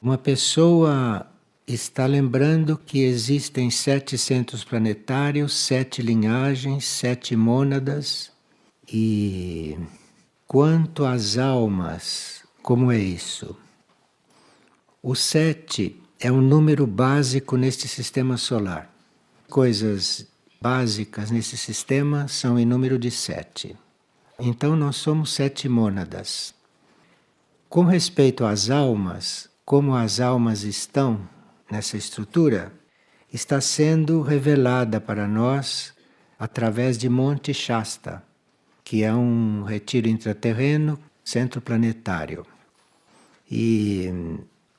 Uma pessoa está lembrando que existem 7 centros planetários, 7 linhagens, 7 mônadas e quanto às almas, como é isso? O 7 é um número básico neste sistema solar. Coisas básicas nesse sistema são em número de 7. Então nós somos 7 mônadas. Com respeito às almas, como as almas estão nessa estrutura, está sendo revelada para nós através de Monte Shasta, que é um retiro intraterreno, centro planetário. E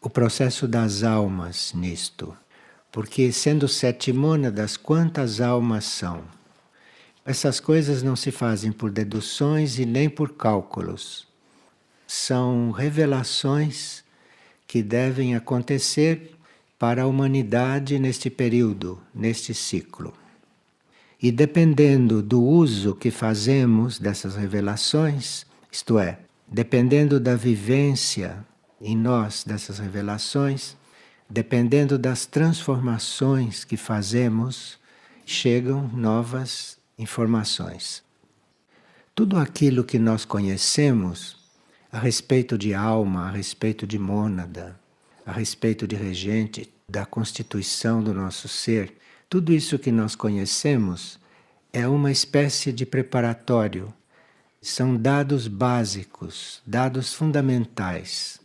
o processo das almas nisto, porque sendo 7 mônadas, quantas almas são? Essas coisas não se fazem por deduções e nem por cálculos. São revelações que devem acontecer para a humanidade neste período, neste ciclo. E dependendo do uso que fazemos dessas revelações, isto é, dependendo da vivência em nós dessas revelações, dependendo das transformações que fazemos, chegam novas informações. Tudo aquilo que nós conhecemos a respeito de alma, a respeito de mônada, a respeito de regente, da constituição do nosso ser, tudo isso que nós conhecemos é uma espécie de preparatório. São dados básicos, dados fundamentais.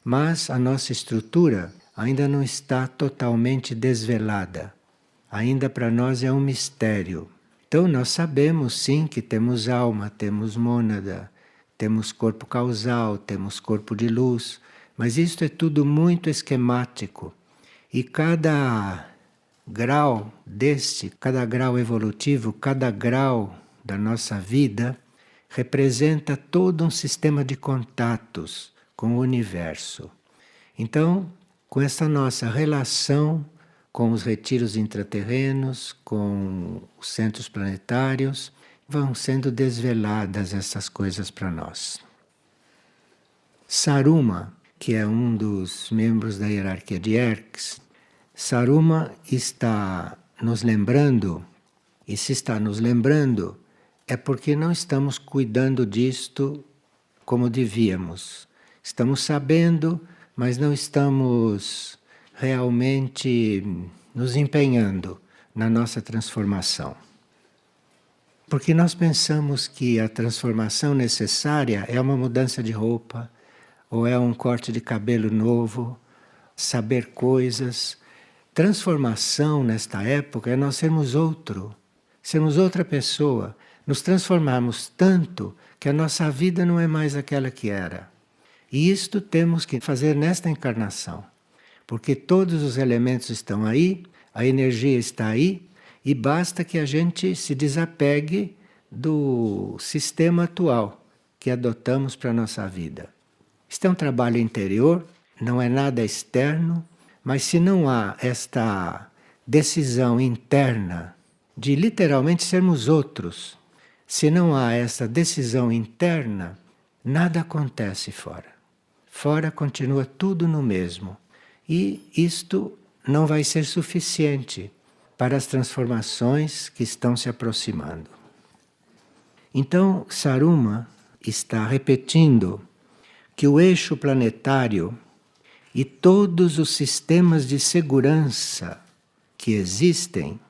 Mas a nossa estrutura ainda não está totalmente desvelada. Ainda para nós é um mistério. Então nós sabemos sim que temos alma, temos mônada, temos corpo causal, temos corpo de luz, mas isto é tudo muito esquemático. E cada grau cada grau evolutivo, cada grau da nossa vida, representa todo um sistema de contatos com o universo. Então, com essa nossa relação com os retiros intraterrenos, com os centros planetários, vão sendo desveladas essas coisas para nós. Saruma, que é um dos membros da hierarquia de Erx, Saruma está nos lembrando, e se está nos lembrando, é porque não estamos cuidando disto como devíamos. Estamos sabendo, mas não estamos realmente nos empenhando na nossa transformação. Porque nós pensamos que a transformação necessária é uma mudança de roupa, ou é um corte de cabelo novo, saber coisas. Transformação nesta época é nós sermos outra pessoa, nos transformarmos tanto que a nossa vida não é mais aquela que era. E isto temos que fazer nesta encarnação, porque todos os elementos estão aí, a energia está aí, e basta que a gente se desapegue do sistema atual que adotamos para a nossa vida. Isto é um trabalho interior, não é nada externo, mas se não há esta decisão interna de literalmente sermos outros, se não há essa decisão interna, nada acontece fora. Fora continua tudo no mesmo. E isto não vai ser suficiente para as transformações que estão se aproximando. Então, Saruma está repetindo que o eixo planetário e todos os sistemas de segurança que existem,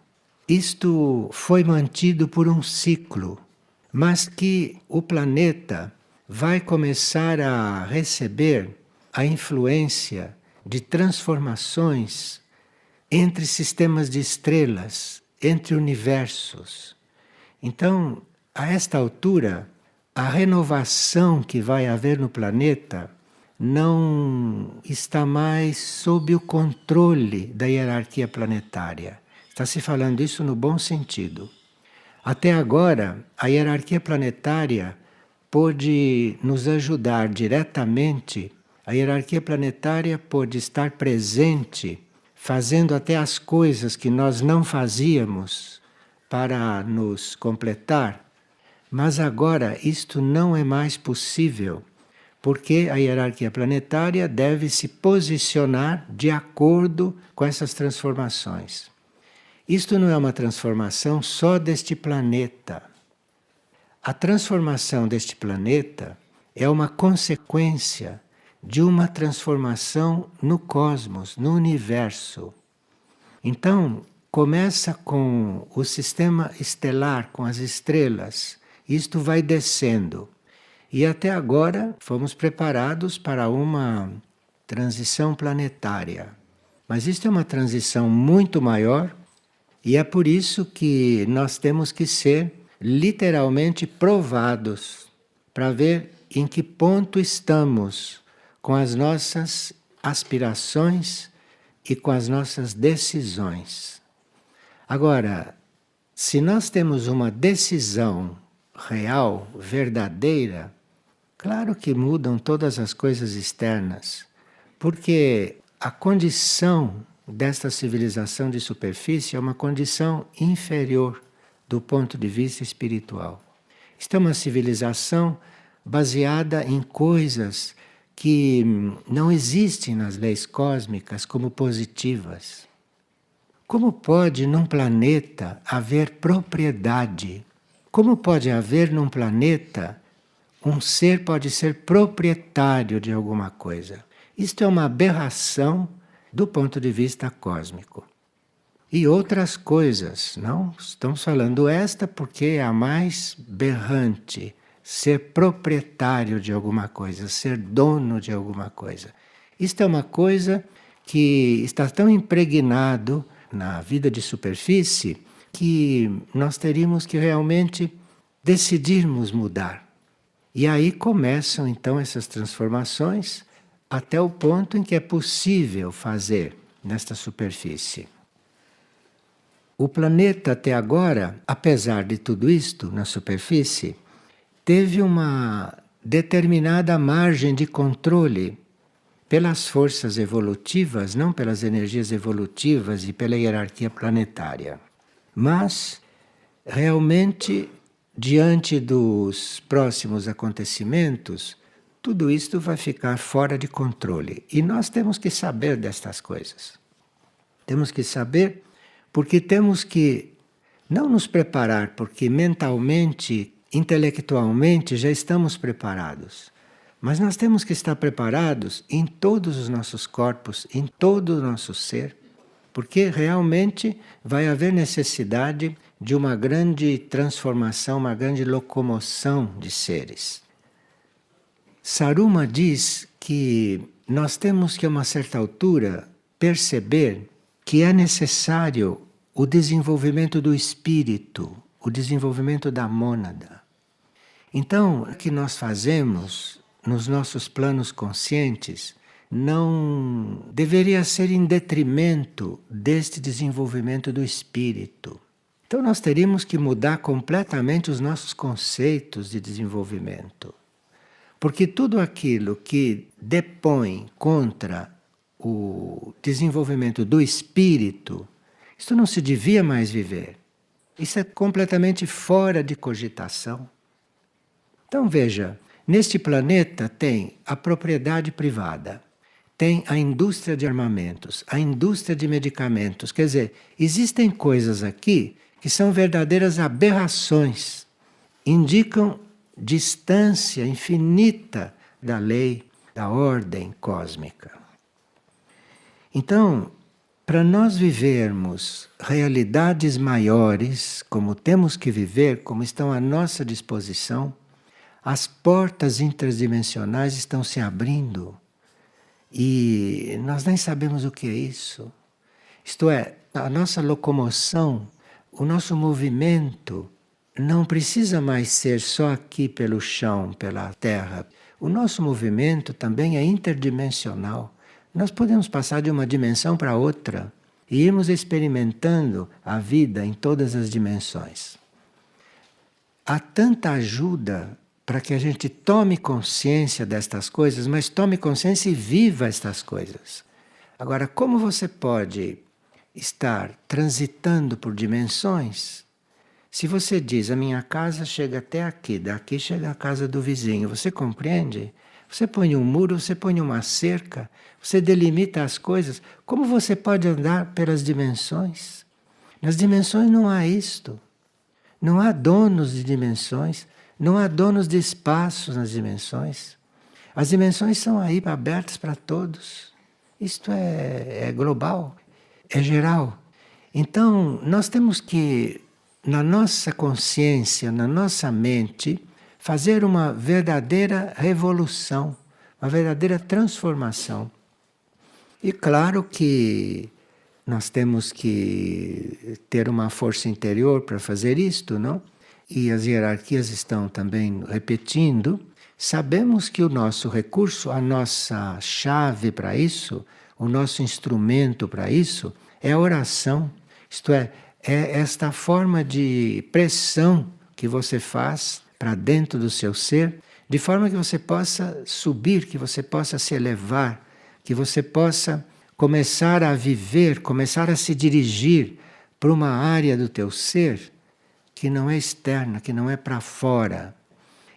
isto foi mantido por um ciclo, mas que o planeta vai começar a receber a influência de transformações entre sistemas de estrelas, entre universos. Então, a esta altura, a renovação que vai haver no planeta não está mais sob o controle da hierarquia planetária. Está se falando isso no bom sentido. Até agora, a hierarquia planetária pôde nos ajudar diretamente, a hierarquia planetária pôde estar presente, fazendo até as coisas que nós não fazíamos para nos completar. Mas agora isto não é mais possível, porque a hierarquia planetária deve se posicionar de acordo com essas transformações. Isto não é uma transformação só deste planeta. A transformação deste planeta é uma consequência de uma transformação no cosmos, no universo. Então, começa com o sistema estelar, com as estrelas. Isto vai descendo. E até agora fomos preparados para uma transição planetária. Mas isto é uma transição muito maior e é por isso que nós temos que ser literalmente provados para ver em que ponto estamos com as nossas aspirações e com as nossas decisões. Agora, se nós temos uma decisão real, verdadeira, claro que mudam todas as coisas externas, porque a condição desta civilização de superfície é uma condição inferior do ponto de vista espiritual. Isto é uma civilização baseada em coisas que não existem nas leis cósmicas como positivas. Como pode num planeta haver propriedade? Como pode haver num planeta um ser pode ser proprietário de alguma coisa? Isto é uma aberração do ponto de vista cósmico. E outras coisas, não? Estamos falando esta porque é a mais berrante. Ser proprietário de alguma coisa, ser dono de alguma coisa. Isto é uma coisa que está tão impregnado na vida de superfície que nós teríamos que realmente decidirmos mudar. E aí começam então essas transformações até o ponto em que é possível fazer nesta superfície. O planeta até agora, apesar de tudo isto na superfície, teve uma determinada margem de controle pelas forças evolutivas, não pelas energias evolutivas e pela hierarquia planetária. Mas, realmente, diante dos próximos acontecimentos, tudo isto vai ficar fora de controle. E nós temos que saber destas coisas. Temos que saber porque temos que não nos preparar, porque mentalmente, intelectualmente já estamos preparados. Mas nós temos que estar preparados em todos os nossos corpos, em todo o nosso ser, porque realmente vai haver necessidade de uma grande transformação, uma grande locomoção de seres. Saruma diz que nós temos que, a uma certa altura, perceber que é necessário o desenvolvimento do espírito, o desenvolvimento da mônada. Então, o que nós fazemos nos nossos planos conscientes não deveria ser em detrimento deste desenvolvimento do espírito. Então, nós teríamos que mudar completamente os nossos conceitos de desenvolvimento. Porque tudo aquilo que depõe contra o desenvolvimento do espírito, isso não se devia mais viver. Isso é completamente fora de cogitação. Então veja, neste planeta tem a propriedade privada, tem a indústria de armamentos, a indústria de medicamentos. Quer dizer, existem coisas aqui que são verdadeiras aberrações, indicam distância infinita da lei, da ordem cósmica. Então, para nós vivermos realidades maiores, como temos que viver, como estão à nossa disposição, as portas interdimensionais estão se abrindo e nós nem sabemos o que é isso. Isto é, a nossa locomoção, o nosso movimento, não precisa mais ser só aqui pelo chão, pela terra. O nosso movimento também é interdimensional. Nós podemos passar de uma dimensão para outra e irmos experimentando a vida em todas as dimensões. Há tanta ajuda para que a gente tome consciência destas coisas, mas tome consciência e viva estas coisas. Agora, como você pode estar transitando por dimensões? Se você diz, a minha casa chega até aqui, daqui chega a casa do vizinho, você compreende? Você põe um muro, você põe uma cerca, você delimita as coisas. Como você pode andar pelas dimensões? Nas dimensões não há isto. Não há donos de dimensões, não há donos de espaços nas dimensões. As dimensões são aí abertas para todos. Isto é global, é geral. Então, nós temos que, na nossa consciência, na nossa mente, fazer uma verdadeira revolução, uma verdadeira transformação. E claro que nós temos que ter uma força interior para fazer isto, não? E as hierarquias estão também repetindo. Sabemos que o nosso recurso, a nossa chave para isso, o nosso instrumento para isso, é a oração. Isto é esta forma de pressão que você faz para dentro do seu ser, de forma que você possa subir, que você possa se elevar, que você possa começar a viver, começar a se dirigir para uma área do teu ser que não é externa, que não é para fora.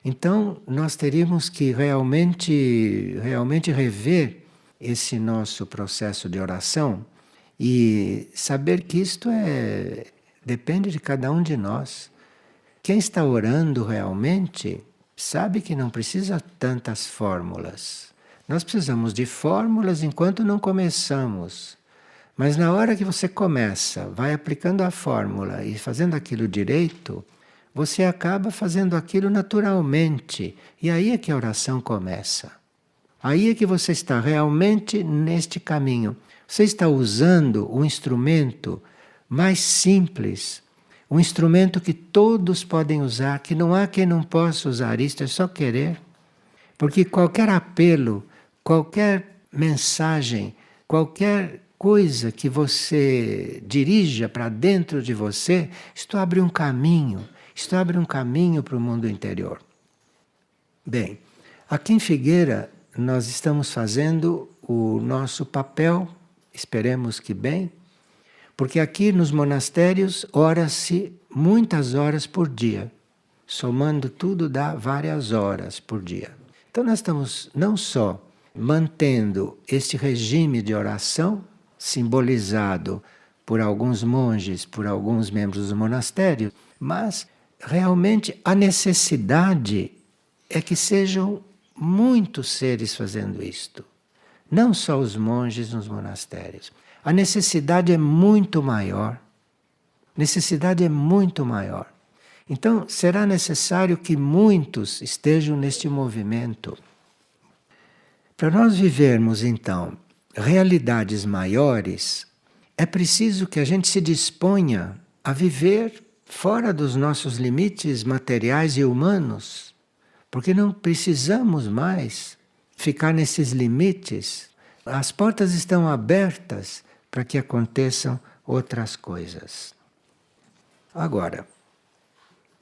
Então, nós teríamos que realmente rever esse nosso processo de oração e saber que isto depende de cada um de nós. Quem está orando realmente sabe que não precisa tantas fórmulas. Nós precisamos de fórmulas enquanto não começamos. Mas na hora que você começa, vai aplicando a fórmula e fazendo aquilo direito, você acaba fazendo aquilo naturalmente. E aí é que a oração começa. Aí é que você está realmente neste caminho. Você está usando o instrumento mais simples, um instrumento que todos podem usar, que não há quem não possa usar isto, é só querer. Porque qualquer apelo, qualquer mensagem, qualquer coisa que você dirija para dentro de você, isto abre um caminho para o mundo interior. Bem, aqui em Figueira nós estamos fazendo o nosso papel, esperemos que bem, porque aqui nos monastérios ora-se muitas horas por dia. Somando tudo dá várias horas por dia. Então nós estamos não só mantendo este regime de oração, simbolizado por alguns monges, por alguns membros do monastério, mas realmente a necessidade é que sejam muitos seres fazendo isto. Não só os monges nos monastérios. A necessidade é muito maior. Necessidade é muito maior. Então, será necessário que muitos estejam neste movimento. Para nós vivermos, então, realidades maiores, é preciso que a gente se disponha a viver fora dos nossos limites materiais e humanos, porque não precisamos mais ficar nesses limites. As portas estão abertas para que aconteçam outras coisas. Agora,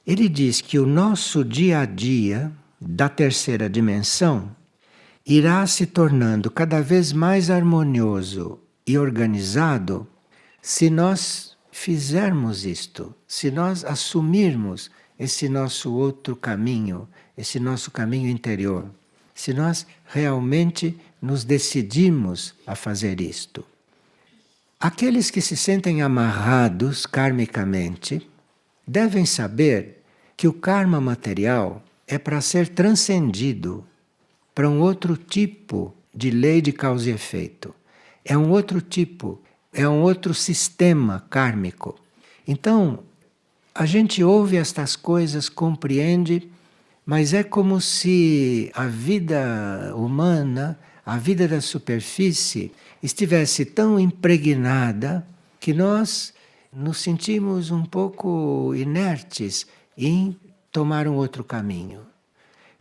ele diz que o nosso dia a dia da terceira dimensão irá se tornando cada vez mais harmonioso e organizado se nós fizermos isto, se nós assumirmos esse nosso outro caminho, esse nosso caminho interior, se nós realmente nos decidirmos a fazer isto. Aqueles que se sentem amarrados karmicamente devem saber que o karma material é para ser transcendido para um outro tipo de lei de causa e efeito. É um outro tipo, é um outro sistema kármico. Então, a gente ouve estas coisas, compreende, mas é como se a vida humana, a vida da superfície, estivesse tão impregnada que nós nos sentimos um pouco inertes em tomar um outro caminho.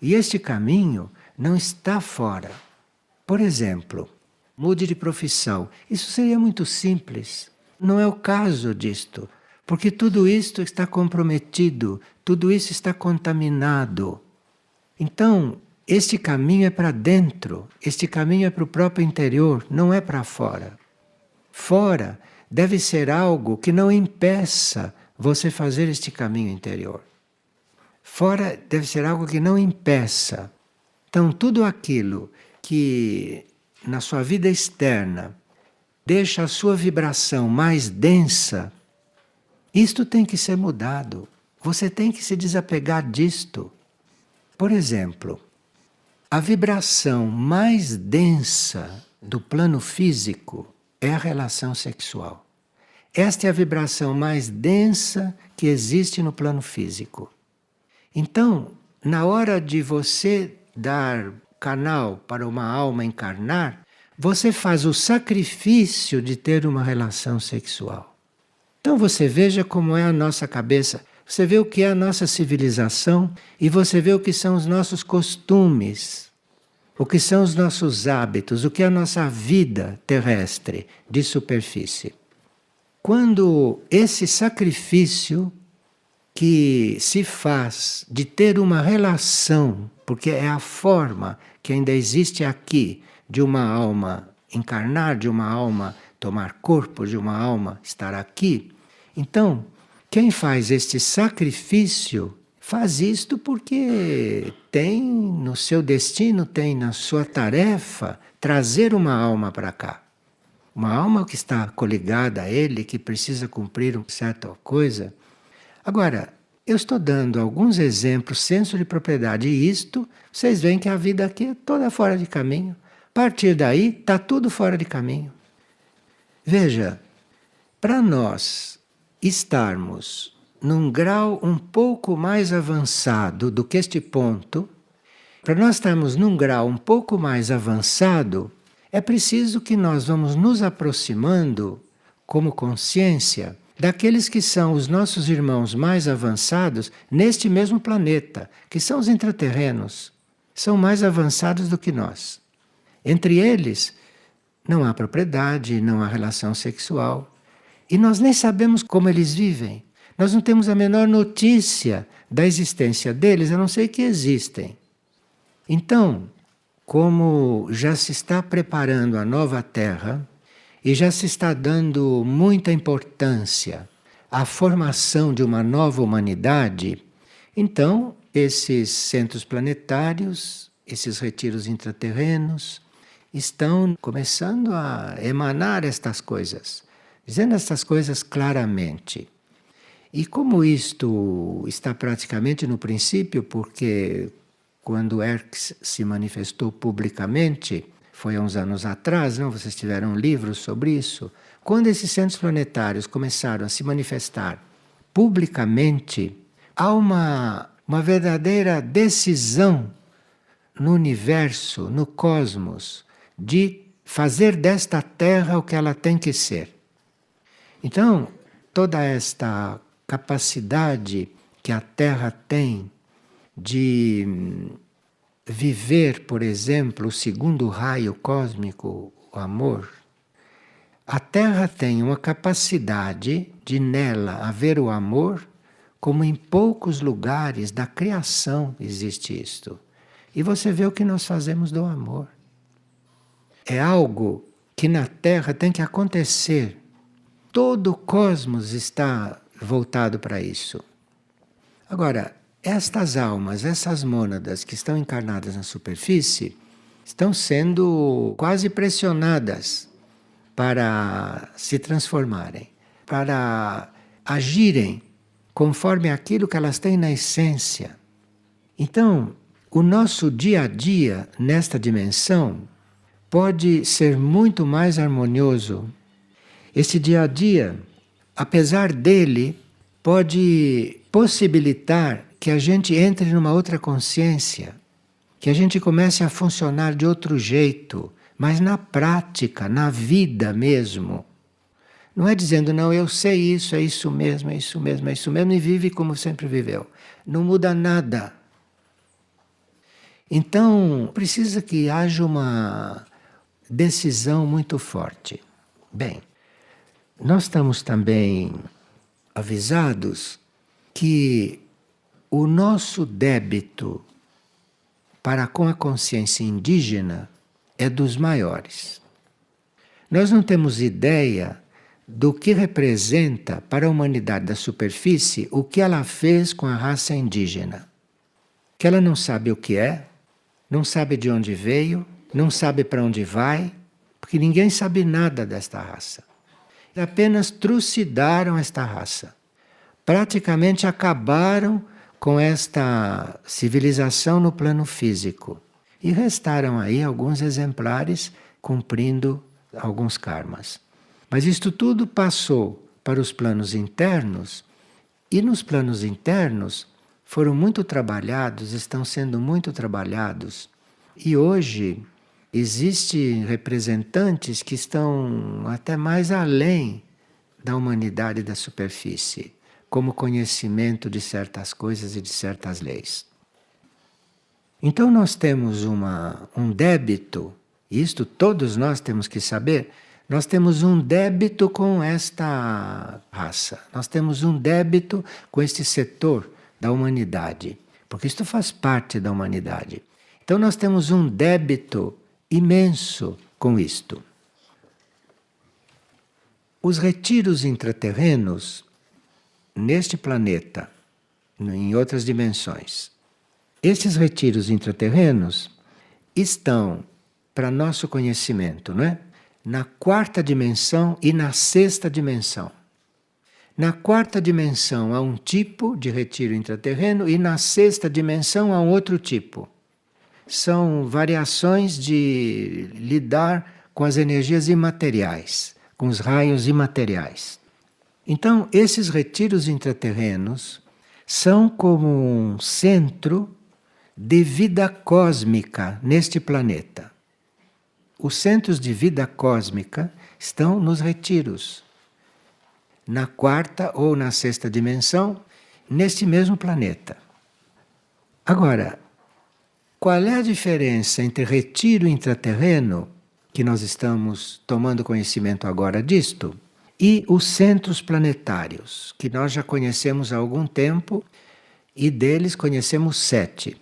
E este caminho não está fora. Por exemplo, mude de profissão. Isso seria muito simples. Não é o caso disto, porque tudo isto está comprometido, tudo isso está contaminado. Então, este caminho é para dentro, este caminho é para o próprio interior, não é para fora. Fora deve ser algo que não impeça você fazer este caminho interior. Fora deve ser algo que não impeça. Então, tudo aquilo que na sua vida externa deixa a sua vibração mais densa, isto tem que ser mudado. Você tem que se desapegar disto. Por exemplo, a vibração mais densa do plano físico é a relação sexual. Esta é a vibração mais densa que existe no plano físico. Então, na hora de você dar canal para uma alma encarnar, você faz o sacrifício de ter uma relação sexual. Então você veja como é a nossa cabeça, você vê o que é a nossa civilização e você vê o que são os nossos costumes, o que são os nossos hábitos, o que é a nossa vida terrestre de superfície. Quando esse sacrifício que se faz de ter uma relação, porque é a forma que ainda existe aqui de uma alma encarnar, de uma alma tomar corpo, de uma alma estar aqui. Então, quem faz este sacrifício faz isto porque tem no seu destino, tem na sua tarefa trazer uma alma para cá. Uma alma que está coligada a ele, que precisa cumprir uma certa coisa. Agora, eu estou dando alguns exemplos, senso de propriedade, e isto, vocês veem que a vida aqui é toda fora de caminho. A partir daí, está tudo fora de caminho. Veja, para nós estarmos num grau um pouco mais avançado do que este ponto, para nós estarmos num grau um pouco mais avançado, é preciso que nós vamos nos aproximando, como consciência, daqueles que são os nossos irmãos mais avançados neste mesmo planeta, que são os intraterrenos. São mais avançados do que nós. Entre eles, não há propriedade, não há relação sexual. E nós nem sabemos como eles vivem. Nós não temos a menor notícia da existência deles, a não ser que existem. Então, como já se está preparando a nova Terra, e já se está dando muita importância à formação de uma nova humanidade, então esses centros planetários, esses retiros intraterrenos, estão começando a emanar estas coisas, dizendo estas coisas claramente. E como isto está praticamente no princípio, porque quando Herx se manifestou publicamente, foi há uns anos atrás, não? Vocês tiveram livros sobre isso. Quando esses centros planetários começaram a se manifestar publicamente, há uma verdadeira decisão no universo, no cosmos, de fazer desta Terra o que ela tem que ser. Então, toda esta capacidade que a Terra tem de viver, por exemplo, o segundo raio cósmico, o amor, a Terra tem uma capacidade de nela haver o amor, como em poucos lugares da criação existe isto. E você vê o que nós fazemos do amor. É algo que na Terra tem que acontecer. Todo o cosmos está voltado para isso. Agora, estas almas, essas mônadas que estão encarnadas na superfície, estão sendo quase pressionadas para se transformarem, para agirem conforme aquilo que elas têm na essência. Então, o nosso dia a dia nesta dimensão pode ser muito mais harmonioso. Esse dia a dia, apesar dele, pode possibilitar que a gente entre numa outra consciência, que a gente comece a funcionar de outro jeito, mas na prática, na vida mesmo. Não é dizendo, não, eu sei isso, é isso mesmo, é isso mesmo, é isso mesmo, e vive como sempre viveu. Não muda nada. Então, precisa que haja uma decisão muito forte. Bem, nós estamos também avisados que o nosso débito para com a consciência indígena é dos maiores. Nós não temos ideia do que representa para a humanidade da superfície o que ela fez com a raça indígena. Que ela não sabe o que é, não sabe de onde veio, não sabe para onde vai, porque ninguém sabe nada desta raça. Apenas trucidaram esta raça. Praticamente acabaram com esta civilização no plano físico. E restaram aí alguns exemplares cumprindo alguns karmas. Mas isto tudo passou para os planos internos, e nos planos internos foram muito trabalhados, estão sendo muito trabalhados. E hoje existem representantes que estão até mais além da humanidade da superfície, como conhecimento de certas coisas e de certas leis. Então nós temos um débito, isto todos nós temos que saber, nós temos um débito com esta raça, nós temos um débito com este setor da humanidade, porque isto faz parte da humanidade. Então nós temos um débito imenso com isto. Os retiros intraterrenos neste planeta, em outras dimensões, estes retiros intraterrenos estão, para nosso conhecimento, não é? Na quarta dimensão e na sexta dimensão. Na quarta dimensão há um tipo de retiro intraterreno e na sexta dimensão há um outro tipo. São variações de lidar com as energias imateriais, com os raios imateriais. Então, esses retiros intraterrenos são como um centro de vida cósmica neste planeta. Os centros de vida cósmica estão nos retiros, na quarta ou na sexta dimensão, neste mesmo planeta. Agora, qual é a diferença entre retiro intraterreno, que nós estamos tomando conhecimento agora disto, e os centros planetários, que nós já conhecemos há algum tempo, e deles conhecemos 7.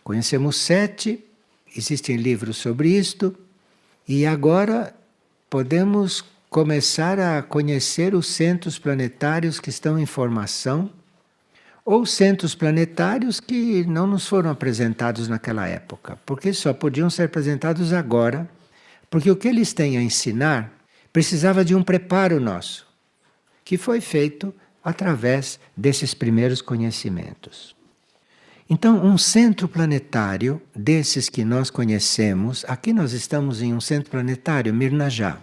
Conhecemos 7, existem livros sobre isto, e agora podemos começar a conhecer os centros planetários que estão em formação, ou centros planetários que não nos foram apresentados naquela época, porque só podiam ser apresentados agora, porque o que eles têm a ensinar precisava de um preparo nosso, que foi feito através desses primeiros conhecimentos. Então, um centro planetário desses que nós conhecemos, aqui nós estamos em um centro planetário, Mirnajá,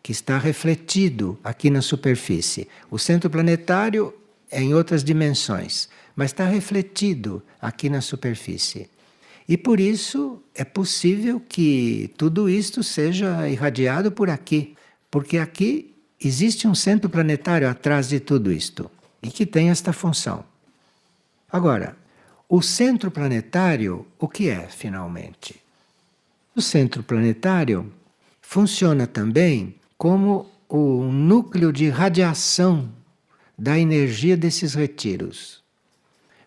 que está refletido aqui na superfície. O centro planetário é em outras dimensões, mas está refletido aqui na superfície. E por isso é possível que tudo isto seja irradiado por aqui, porque aqui existe um centro planetário atrás de tudo isto, e que tem esta função. Agora, o centro planetário, o que é, finalmente? O centro planetário funciona também como o núcleo de radiação da energia desses retiros.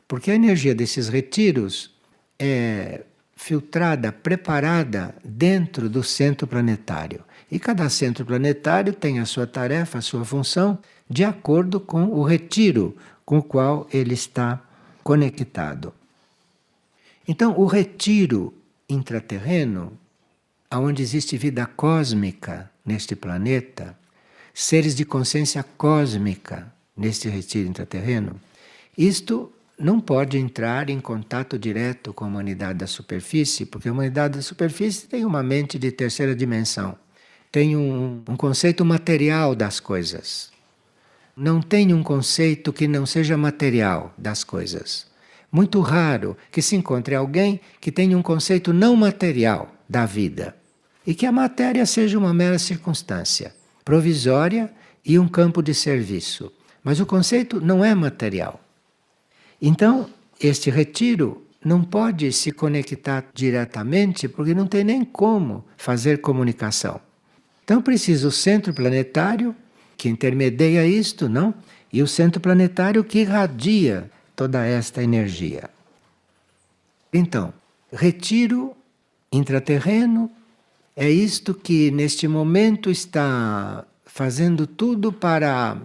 Porque a energia desses retiros é filtrada, preparada dentro do centro planetário. E cada centro planetário tem a sua tarefa, a sua função, de acordo com o retiro com o qual ele está conectado. Então, o retiro intraterreno, onde existe vida cósmica neste planeta, seres de consciência cósmica neste retiro intraterreno, isto não pode entrar em contato direto com a humanidade da superfície, porque a humanidade da superfície tem uma mente de terceira dimensão, tem um conceito material das coisas. Não tem um conceito que não seja material das coisas. Muito raro que se encontre alguém que tenha um conceito não material da vida e que a matéria seja uma mera circunstância provisória e um campo de serviço. Mas o conceito não é material. Então, este retiro não pode se conectar diretamente porque não tem nem como fazer comunicação. Então precisa o centro planetário que intermedia isto, não? E o centro planetário que irradia toda esta energia. Então, retiro intraterreno é isto que neste momento está fazendo tudo para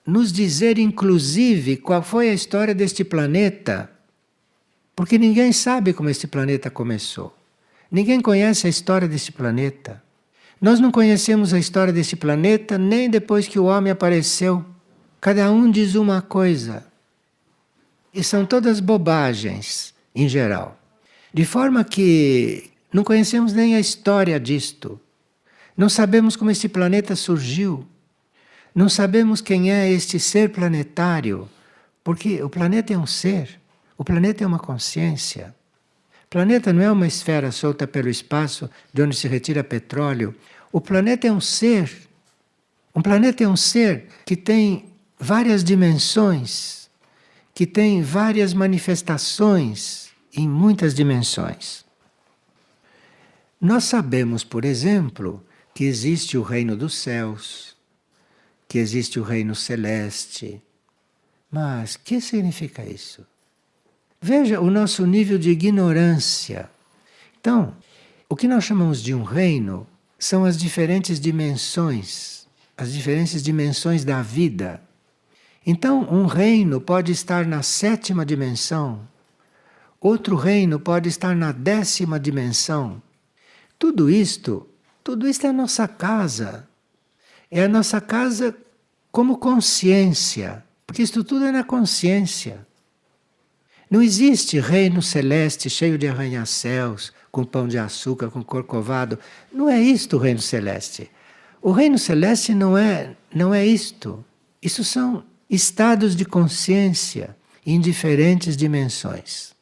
nos dizer, inclusive, qual foi a história deste planeta Porque ninguém sabe como esse planeta começou. Ninguém conhece a história desse planeta. Nós não conhecemos a história desse planeta nem depois que o homem apareceu. Cada um diz uma coisa. E são todas bobagens, em geral. De forma que não conhecemos nem a história disto. Não sabemos como esse planeta surgiu. Não sabemos quem é este ser planetário. Porque o planeta é um ser. O planeta é uma consciência. O planeta não é uma esfera solta pelo espaço de onde se retira petróleo. O planeta é um ser. Um planeta é um ser que tem várias dimensões, que tem várias manifestações em muitas dimensões. Nós sabemos, por exemplo, que existe o reino dos céus, que existe o reino celeste. Mas o que significa isso? Veja o nosso nível de ignorância. Então, o que nós chamamos de um reino são as diferentes dimensões, as diferentes dimensões da vida. Então, um reino pode estar na 7ª dimensão, outro reino pode estar na 10ª dimensão. Tudo isto é a nossa casa. É a nossa casa como consciência, porque isto tudo é na consciência. Não existe reino celeste cheio de arranha-céus, com pão de açúcar, com corcovado. Não é isto o reino celeste. O reino celeste não é isto. Isso são estados de consciência em diferentes dimensões.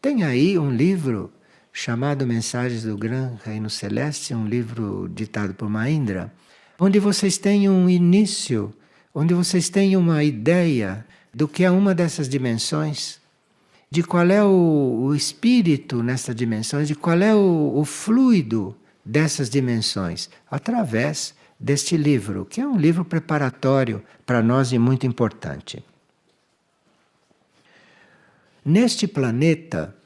Tem aí um livro chamado Mensagens do Gran Reino Celeste, um livro ditado por Mahindra, onde vocês têm um início, onde vocês têm uma ideia do que é uma dessas dimensões, de qual é o espírito nessa dimensão, de qual é o fluido dessas dimensões, através deste livro, que é um livro preparatório para nós e muito importante. Neste planeta,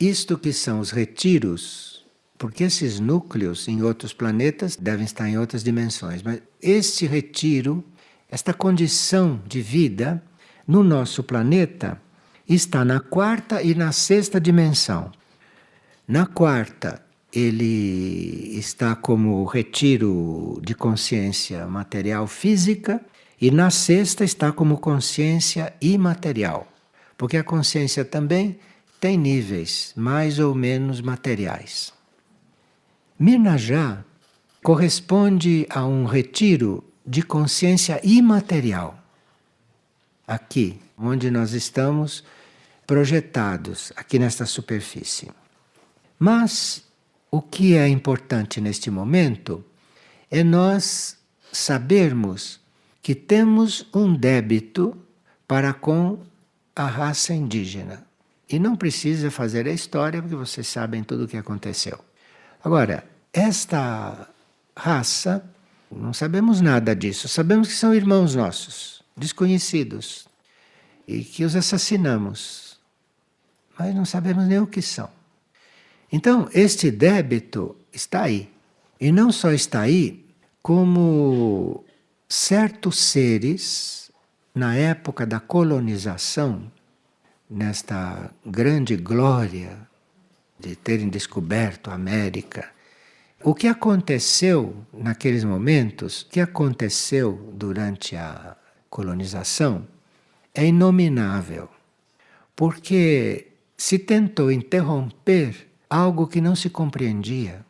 isto que são os retiros, porque esses núcleos em outros planetas devem estar em outras dimensões, mas este retiro, esta condição de vida no nosso planeta, está na 4ª e na 6ª dimensão. Na 4ª, ele está como retiro de consciência material física, e na 6ª está como consciência imaterial, porque a consciência também tem níveis mais ou menos materiais. Mirnajá corresponde a um retiro de consciência imaterial. Aqui, onde nós estamos projetados, aqui nesta superfície. Mas o que é importante neste momento é nós sabermos que temos um débito para com a raça indígena. E não precisa fazer a história, porque vocês sabem tudo o que aconteceu. Agora, esta raça, não sabemos nada disso, sabemos que são irmãos nossos, desconhecidos, e que os assassinamos, mas não sabemos nem o que são. Então, este débito está aí. E não só está aí, como certos seres, na época da colonização, nesta grande glória de terem descoberto a América, o que aconteceu naqueles momentos, o que aconteceu durante a colonização, é inominável, porque se tentou interromper algo que não se compreendia.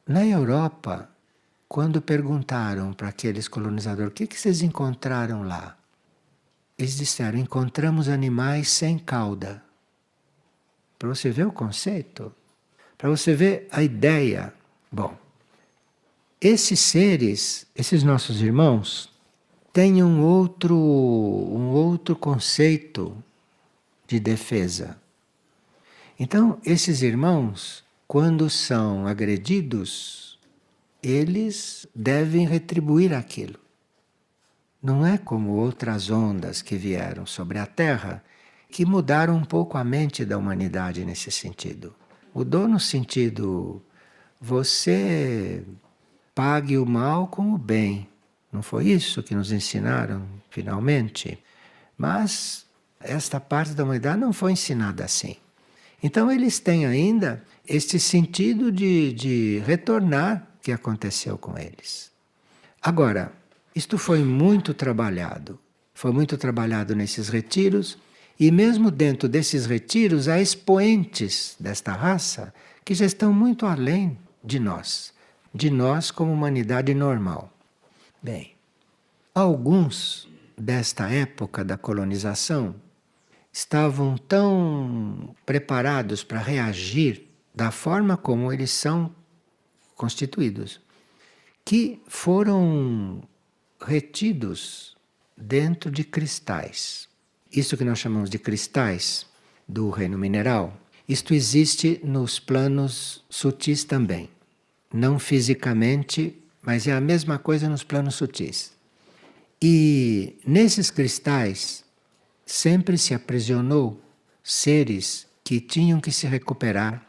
Na Europa, quando perguntaram para aqueles colonizadores o que vocês encontraram lá, eles disseram: encontramos animais sem cauda. Para você ver o conceito, para você ver a ideia. Bom, esses seres, esses nossos irmãos, têm um outro conceito de defesa. Então, esses irmãos, quando são agredidos, eles devem retribuir aquilo. Não é como outras ondas que vieram sobre a Terra, que mudaram um pouco a mente da humanidade nesse sentido. Mudou no sentido, você pague o mal com o bem. Não foi isso que nos ensinaram, finalmente? Mas Esta parte da humanidade não foi ensinada assim. Então eles têm ainda este sentido de retornar que aconteceu com eles. Agora, isto foi muito trabalhado nesses retiros, e mesmo dentro desses retiros há expoentes desta raça que já estão muito além de nós como humanidade normal. Bem, alguns desta época da colonização estavam tão preparados para reagir da forma como eles são constituídos, que foram retidos dentro de cristais. Isso que nós chamamos de cristais do reino mineral, isto existe nos planos sutis também. Não fisicamente, mas é a mesma coisa nos planos sutis. E nesses cristais sempre se aprisionou seres que tinham que se recuperar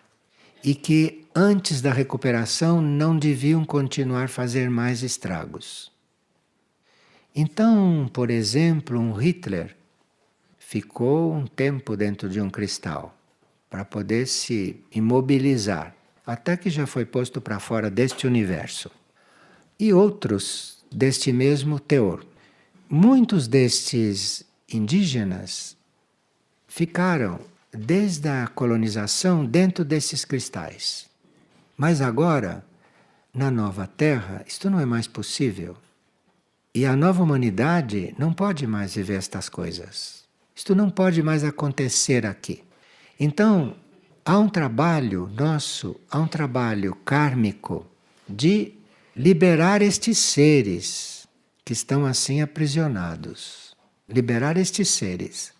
e que antes da recuperação não deviam continuar a fazer mais estragos. Então, por exemplo, um Hitler ficou um tempo dentro de um cristal para poder se imobilizar, até que já foi posto para fora deste universo. E outros deste mesmo teor. Muitos destes indígenas ficaram desde a colonização dentro desses cristais. Mas agora, na nova Terra, isto não é mais possível. E a nova humanidade não pode mais viver estas coisas. Isto não pode mais acontecer aqui. Então, há um trabalho nosso, há um trabalho kármico de liberar estes seres que estão assim aprisionados. Liberar estes seres.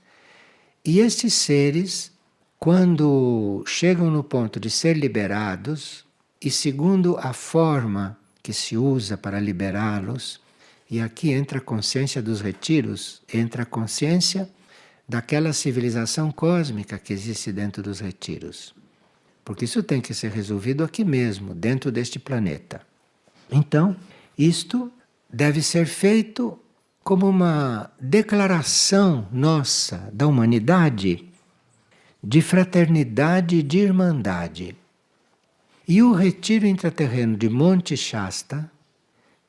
E estes seres, quando chegam no ponto de ser liberados, e segundo a forma que se usa para liberá-los, e aqui entra a consciência dos retiros, entra a consciência daquela civilização cósmica que existe dentro dos retiros. Porque isso tem que ser resolvido aqui mesmo, dentro deste planeta. Então, isto deve ser feito como uma declaração nossa da humanidade de fraternidade e de irmandade. E o retiro intraterreno de Monte Shasta,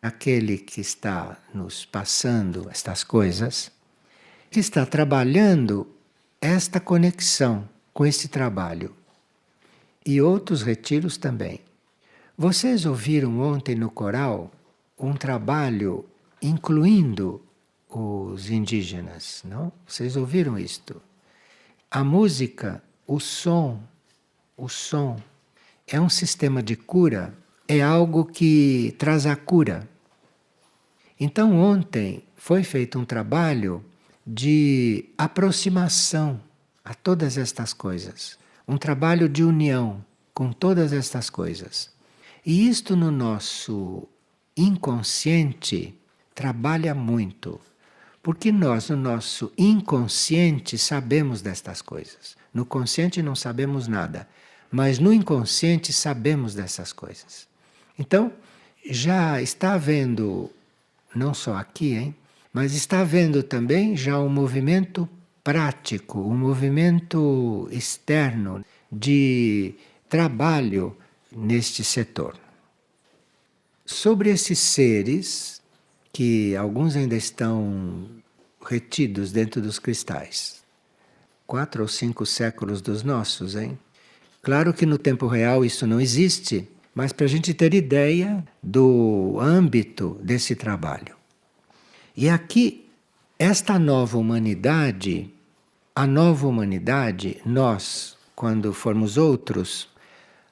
aquele que está nos passando estas coisas, que está trabalhando esta conexão com este trabalho. E outros retiros também. Vocês ouviram ontem no coral um trabalho incluindo os indígenas, não? Vocês ouviram isto? A música, o som é um sistema de cura, é algo que traz a cura. Então ontem foi feito um trabalho de aproximação a todas estas coisas, um trabalho de união com todas estas coisas. E isto no nosso inconsciente trabalha muito, porque nós no nosso inconsciente sabemos destas coisas. No consciente não sabemos nada, mas no inconsciente sabemos dessas coisas. Então, já está havendo, não só aqui, hein, mas está havendo também já um movimento prático, um movimento externo de trabalho neste setor. Sobre esses seres, que alguns ainda estão retidos dentro dos cristais, 4 ou 5 séculos dos nossos, hein? Claro que no tempo real isso não existe, mas para a gente ter ideia do âmbito desse trabalho. E aqui, esta nova humanidade, a nova humanidade, nós, quando formos outros,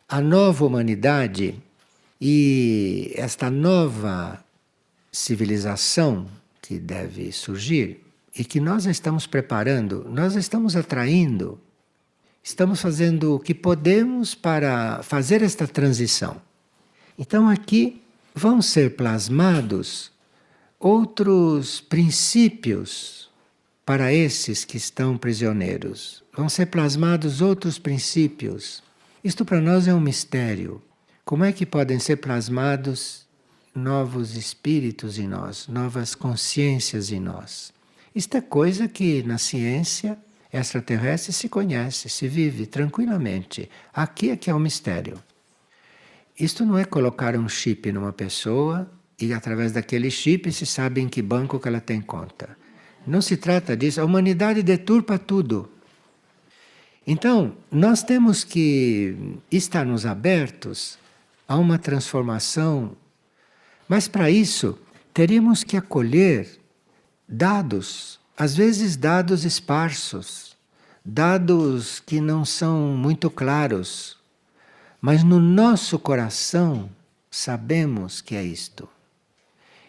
a nova humanidade e esta nova civilização que deve surgir e que nós estamos preparando, nós estamos atraindo, estamos fazendo o que podemos para fazer esta transição. Então aqui vão ser plasmados outros princípios para esses que estão prisioneiros. Vão ser plasmados outros princípios. Isto para nós é um mistério. Como é que podem ser plasmados novos espíritos em nós, novas consciências em nós? Isto é coisa que na ciência extraterrestre se conhece, se vive tranquilamente. Aqui é que é um mistério. Isto não é colocar um chip numa pessoa e através daquele chip se sabe em que banco que ela tem conta. Não se trata disso. A humanidade deturpa tudo. Então, nós temos que estarmos abertos a uma transformação, mas para isso teríamos que acolher dados, às vezes dados esparsos, dados que não são muito claros, mas no nosso coração sabemos que é isto.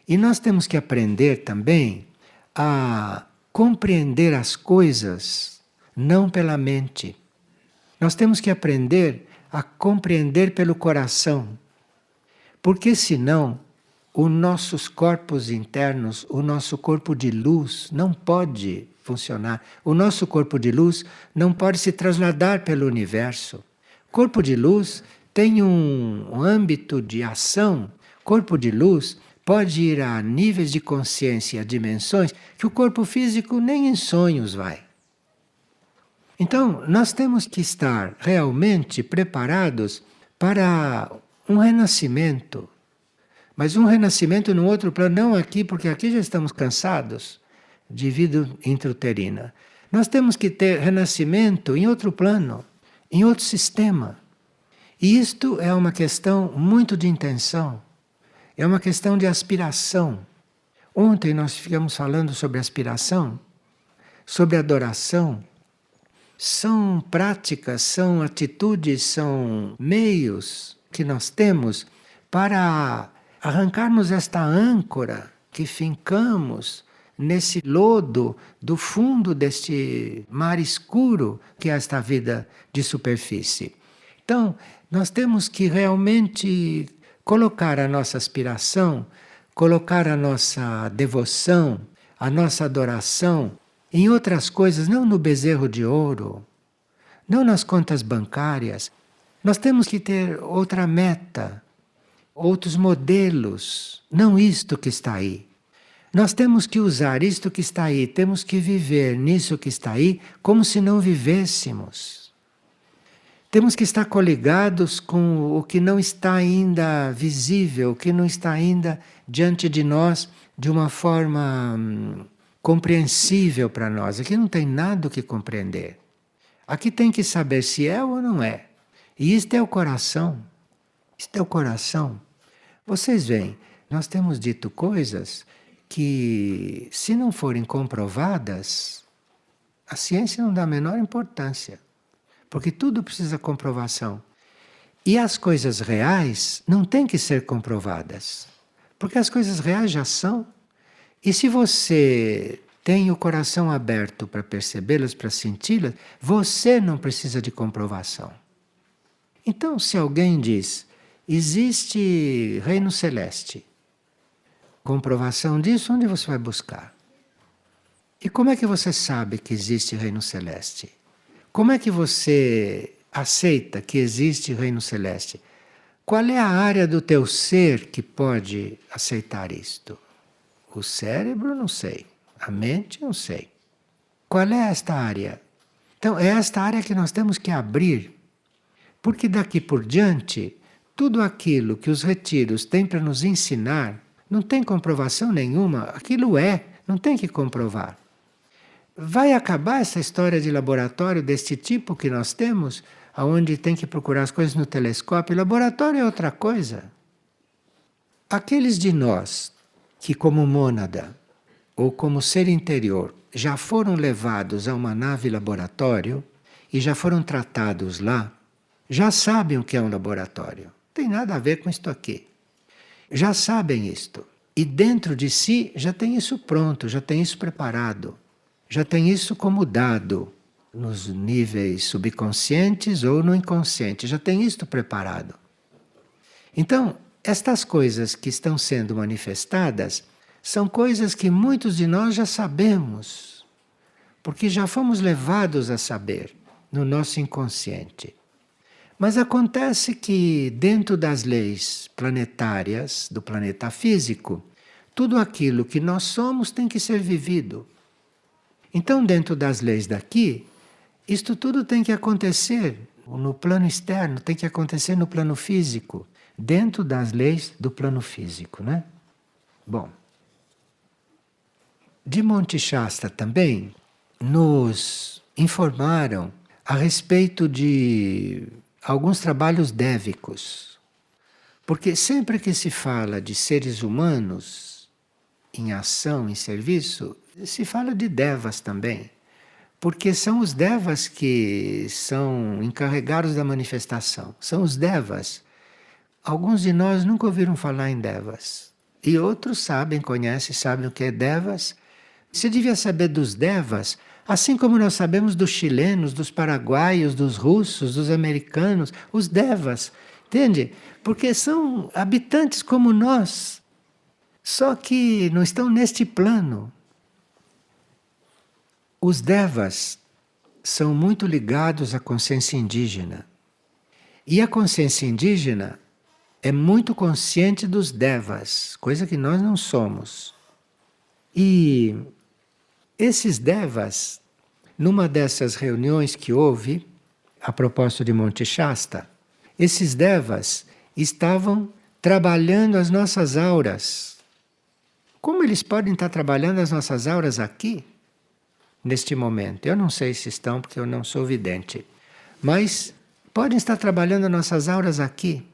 E nós temos que aprender também a compreender as coisas não pela mente. Nós temos que aprender a compreender pelo coração. Porque senão, os nossos corpos internos, o nosso corpo de luz não pode funcionar. O nosso corpo de luz não pode se trasladar pelo universo. Corpo de luz tem um âmbito de ação. Corpo de luz pode ir a níveis de consciência, a dimensões, que o corpo físico nem em sonhos vai. Então, nós temos que estar realmente preparados para um renascimento. Mas um renascimento num outro plano, não aqui, porque aqui já estamos cansados de vida intrauterina. Nós temos que ter renascimento em outro plano, em outro sistema. E isto é uma questão muito de intenção, é uma questão de aspiração. Ontem nós ficamos falando sobre aspiração, sobre adoração. São práticas, são atitudes, são meios que nós temos para arrancarmos esta âncora que fincamos nesse lodo do fundo deste mar escuro que é esta vida de superfície. Então, nós temos que realmente colocar a nossa aspiração, colocar a nossa devoção, a nossa adoração em outras coisas, não no bezerro de ouro, não nas contas bancárias. Nós temos que ter outra meta, outros modelos, não isto que está aí. Nós temos que usar isto que está aí, temos que viver nisso que está aí como se não vivêssemos. Temos que estar coligados com o que não está ainda visível, o que não está ainda diante de nós de uma forma compreensível para nós. Aqui não tem nada o que compreender. Aqui tem que saber se é ou não é. E isto é o coração. Isto é o coração. Vocês veem, nós temos dito coisas que, se não forem comprovadas, a ciência não dá a menor importância. Porque tudo precisa de comprovação. E as coisas reais não têm que ser comprovadas. Porque as coisas reais já são. E se você tem o coração aberto para percebê-las, para senti-las, você não precisa de comprovação. Então, se alguém diz, existe reino celeste, comprovação disso, onde você vai buscar? E como é que você sabe que existe reino celeste? Como é que você aceita que existe reino celeste? Qual é a área do teu ser que pode aceitar isto? O cérebro, não sei. A mente, não sei. Qual é esta área? Então, é esta área que nós temos que abrir. Porque daqui por diante, tudo aquilo que os retiros têm para nos ensinar, não tem comprovação nenhuma. Aquilo é, não tem que comprovar. Vai acabar essa história de laboratório deste tipo que nós temos, onde tem que procurar as coisas no telescópio. Laboratório é outra coisa. Aqueles de nós que, como mônada ou como ser interior, já foram levados a uma nave laboratório e já foram tratados lá, já sabem o que é um laboratório. Não tem nada a ver com isto aqui. Já sabem isto. E dentro de si já tem isso pronto, já tem isso preparado. Já tem isso como dado nos níveis subconscientes ou no inconsciente. Já tem isto preparado. Então, estas coisas que estão sendo manifestadas são coisas que muitos de nós já sabemos, porque já fomos levados a saber no nosso inconsciente. Mas acontece que dentro das leis planetárias do planeta físico, tudo aquilo que nós somos tem que ser vivido. Então, dentro das leis daqui, isto tudo tem que acontecer no plano externo, tem que acontecer no plano físico, dentro das leis do plano físico, né? Bom, de Monte Shasta também nos informaram a respeito de alguns trabalhos dévicos. Porque sempre que se fala de seres humanos em ação, em serviço, se fala de devas também. Porque são os devas que são encarregados da manifestação. São os devas. Alguns de nós nunca ouviram falar em devas. E outros sabem, conhecem, sabem o que é devas. Você devia saber dos devas, assim como nós sabemos dos chilenos, dos paraguaios, dos russos, dos americanos, os devas. Entende? Porque são habitantes como nós, só que não estão neste plano. Os devas são muito ligados à consciência indígena. E a consciência indígena é muito consciente dos devas, coisa que nós não somos. E esses devas, numa dessas reuniões que houve, a propósito de Monte Shasta, esses devas estavam trabalhando as nossas auras. Como eles podem estar trabalhando as nossas auras aqui, neste momento? Eu não sei se estão, porque eu não sou vidente. Mas podem estar trabalhando as nossas auras aqui.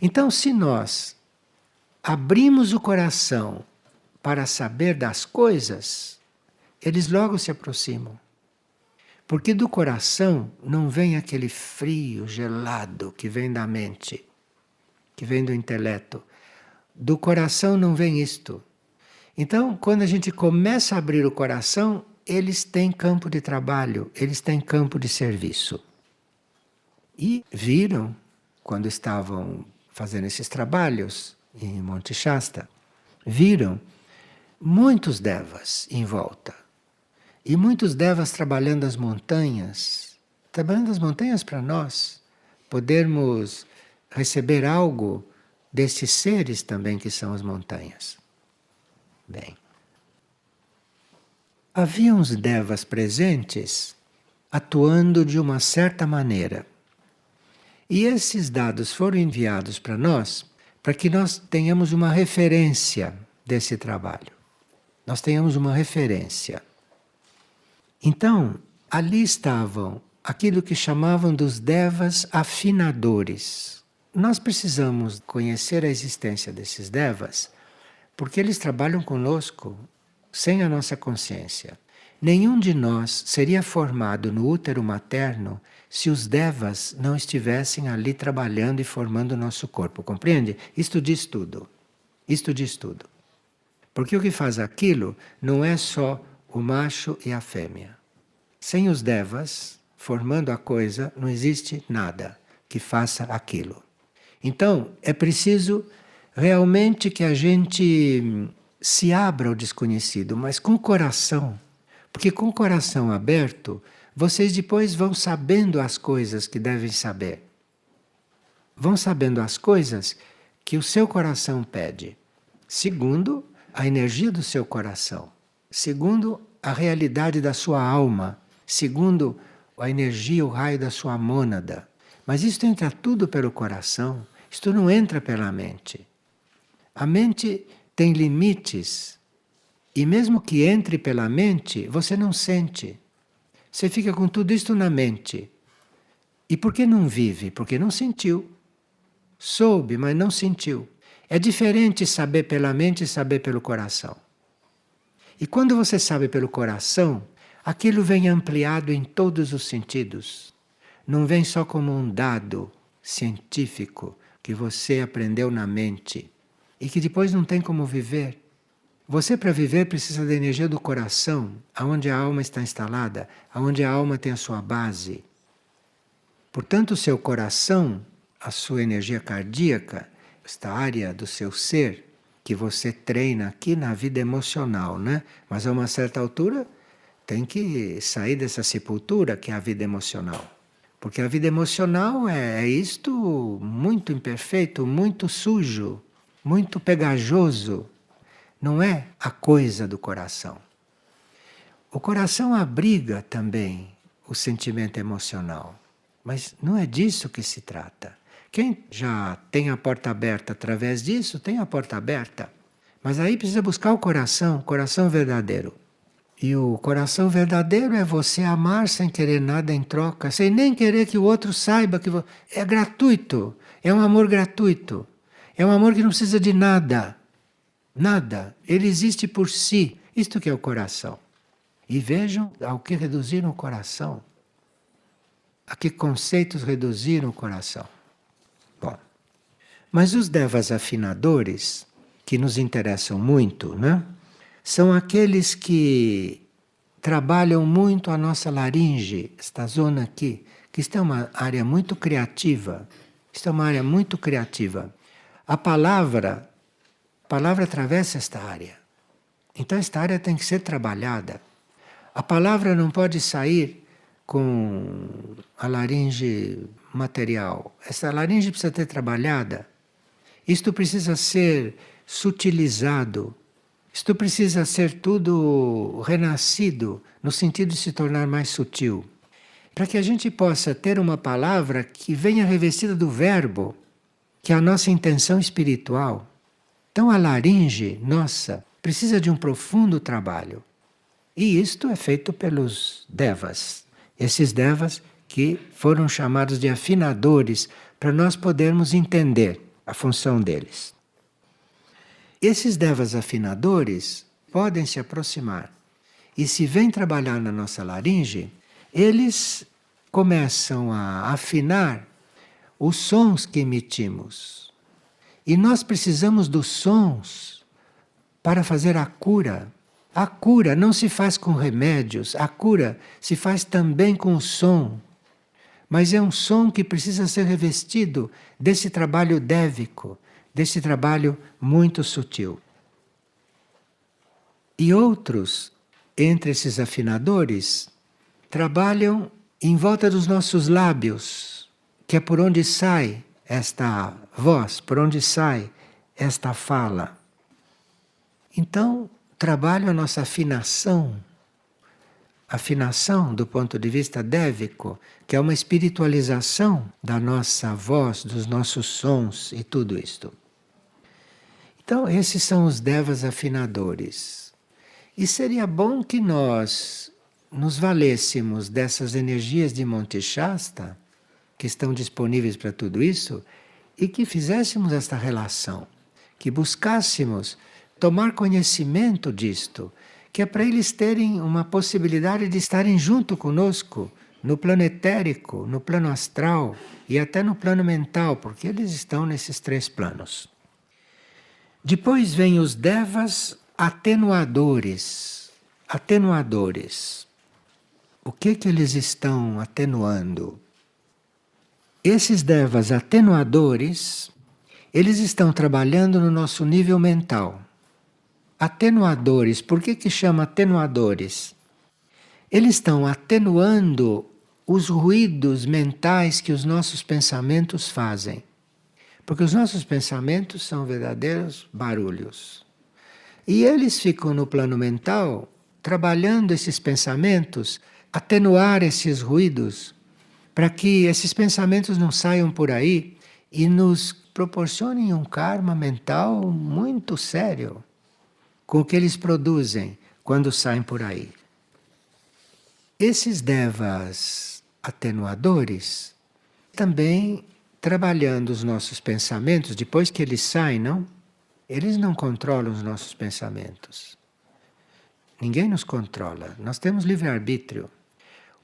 Então, se nós abrimos o coração para saber das coisas, eles logo se aproximam. Porque do coração não vem aquele frio gelado que vem da mente, que vem do intelecto. Do coração não vem isto. Então, quando a gente começa a abrir o coração, eles têm campo de trabalho, eles têm campo de serviço. E viram, quando estavam fazendo esses trabalhos em Monte Shasta, viram muitos devas em volta. E muitos devas trabalhando as montanhas para nós podermos receber algo desses seres também que são as montanhas. Bem, havia uns devas presentes atuando de uma certa maneira. E esses dados foram enviados para nós para que nós tenhamos uma referência desse trabalho. Nós tenhamos uma referência. Então, ali estavam aquilo que chamavam dos devas afinadores. Nós precisamos conhecer a existência desses devas, porque eles trabalham conosco sem a nossa consciência. Nenhum de nós seria formado no útero materno se os devas não estivessem ali trabalhando e formando o nosso corpo, compreende? Isto diz tudo. Isto diz tudo. Porque o que faz aquilo não é só o macho e a fêmea. Sem os devas, formando a coisa, não existe nada que faça aquilo. Então, é preciso realmente que a gente se abra ao desconhecido, mas com o coração. Porque com o coração aberto, vocês depois vão sabendo as coisas que devem saber. Vão sabendo as coisas que o seu coração pede, segundo a energia do seu coração, segundo a realidade da sua alma, segundo a energia, o raio da sua mônada. Mas isto entra tudo pelo coração, isto não entra pela mente. A mente tem limites, e mesmo que entre pela mente, você não sente. Você fica com tudo isto na mente. E por que não vive? Porque não sentiu. Soube, mas não sentiu. É diferente saber pela mente e saber pelo coração. E quando você sabe pelo coração, aquilo vem ampliado em todos os sentidos. Não vem só como um dado científico que você aprendeu na mente e que depois não tem como viver. Você, para viver, precisa da energia do coração, aonde a alma está instalada, aonde a alma tem a sua base. Portanto, o seu coração, a sua energia cardíaca, esta área do seu ser, que você treina aqui na vida emocional, né? Mas a uma certa altura tem que sair dessa sepultura que é a vida emocional. Porque a vida emocional é isto muito imperfeito, muito sujo, muito pegajoso. Não é a coisa do coração. O coração abriga também o sentimento emocional, mas não é disso que se trata. Quem já tem a porta aberta através disso, tem a porta aberta. Mas aí precisa buscar o coração verdadeiro. E o coração verdadeiro é você amar sem querer nada em troca, sem nem querer que o outro saiba que é gratuito, é um amor gratuito. É um amor que não precisa de nada. Nada. Ele existe por si. Isto que é o coração. E vejam ao que reduziram o coração. A que conceitos reduziram o coração. Bom, mas os devas afinadores, que nos interessam muito, né? São aqueles que trabalham muito a nossa laringe, esta zona aqui, que está uma área muito criativa. Isto é uma área muito criativa. A palavra atravessa esta área. Então esta área tem que ser trabalhada. A palavra não pode sair com a laringe material. Essa laringe precisa ser trabalhada. Isto precisa ser sutilizado. Isto precisa ser tudo renascido, no sentido de se tornar mais sutil. Para que a gente possa ter uma palavra que venha revestida do verbo, que é a nossa intenção espiritual. Então a laringe, nossa, precisa de um profundo trabalho. E isto é feito pelos devas. Esses devas que foram chamados de afinadores para nós podermos entender a função deles. Esses devas afinadores podem se aproximar. E se vêm trabalhar na nossa laringe, eles começam a afinar os sons que emitimos. E nós precisamos dos sons para fazer a cura. A cura não se faz com remédios, a cura se faz também com o som. Mas é um som que precisa ser revestido desse trabalho dévico, desse trabalho muito sutil. E outros, entre esses afinadores, trabalham em volta dos nossos lábios, que é por onde sai esta voz, por onde sai esta fala. Então, trabalham a nossa afinação do ponto de vista dévico, que é uma espiritualização da nossa voz, dos nossos sons e tudo isto. Então, esses são os devas afinadores. E seria bom que nós nos valêssemos dessas energias de Monte Shasta, que estão disponíveis para tudo isso, e que fizéssemos esta relação, que buscássemos tomar conhecimento disto, que é para eles terem uma possibilidade de estarem junto conosco, no plano etérico, no plano astral e até no plano mental, porque eles estão nesses três planos. Depois vem os devas atenuadores. Atenuadores. O que eles estão atenuando? Esses devas atenuadores, eles estão trabalhando no nosso nível mental. Atenuadores, por que chama atenuadores? Eles estão atenuando os ruídos mentais que os nossos pensamentos fazem. Porque os nossos pensamentos são verdadeiros barulhos. E eles ficam no plano mental, trabalhando esses pensamentos, atenuar esses ruídos, para que esses pensamentos não saiam por aí e nos proporcionem um karma mental muito sério com o que eles produzem quando saem por aí. Esses devas atenuadores também trabalhando os nossos pensamentos, depois que eles saem, não? Eles não controlam os nossos pensamentos. Ninguém nos controla. Nós temos livre-arbítrio.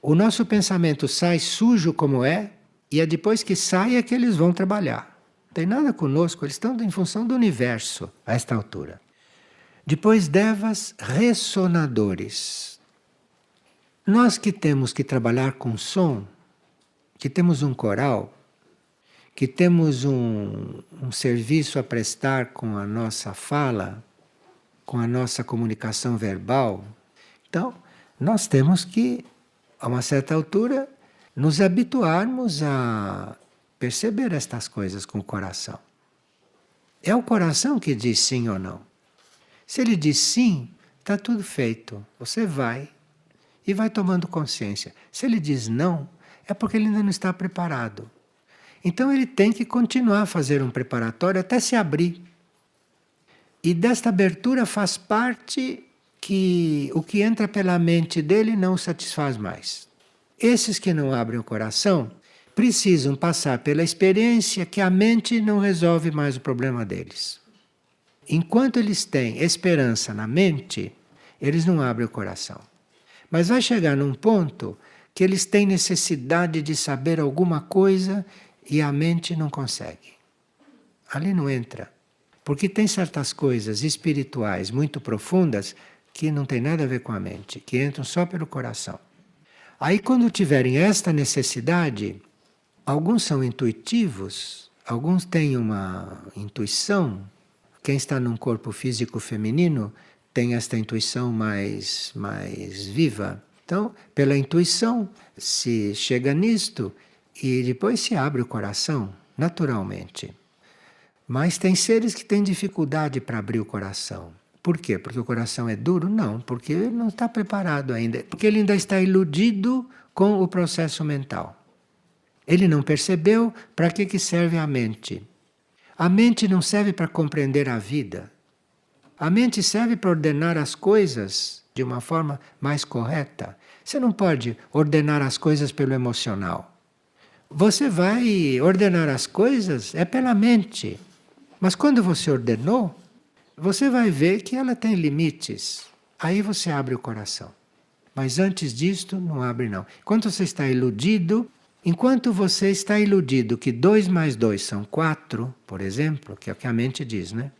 O nosso pensamento sai sujo como é, e é depois que sai é que eles vão trabalhar. Não tem nada conosco, eles estão em função do universo a esta altura. Depois, devas ressonadores. Nós que temos que trabalhar com som, que temos um coral, que temos um serviço a prestar com a nossa fala, com a nossa comunicação verbal, então nós temos que, a uma certa altura, nos habituarmos a perceber estas coisas com o coração. É o coração que diz sim ou não. Se ele diz sim, está tudo feito. Você vai. e vai tomando consciência. Se ele diz não, é porque ele ainda não está preparado. Então ele tem que continuar a fazer um preparatório até se abrir. E desta abertura faz parte que o que entra pela mente dele não o satisfaz mais. Esses que não abrem o coração precisam passar pela experiência que a mente não resolve mais o problema deles. Enquanto eles têm esperança na mente, eles não abrem o coração. Mas vai chegar num ponto que eles têm necessidade de saber alguma coisa e a mente não consegue. Ali não entra. Porque tem certas coisas espirituais muito profundas que não tem nada a ver com a mente, que entram só pelo coração. Aí quando tiverem esta necessidade, alguns são intuitivos, alguns têm uma intuição. Quem está num corpo físico feminino tem esta intuição mais viva. Então, pela intuição, se chega nisto e depois se abre o coração, naturalmente. Mas tem seres que têm dificuldade para abrir o coração. Por quê? Porque o coração é duro? Não, porque ele não está preparado ainda. Porque ele ainda está iludido com o processo mental. Ele não percebeu para que serve a mente. A mente não serve para compreender a vida. A mente serve para ordenar as coisas de uma forma mais correta. Você não pode ordenar as coisas pelo emocional. Você vai ordenar as coisas é pela mente. Mas quando você ordenou, você vai ver que ela tem limites. Aí você abre o coração. Mas antes disto, não abre não. Enquanto você está iludido que 2 mais 2 são 4, por exemplo, que é o que a mente diz, né?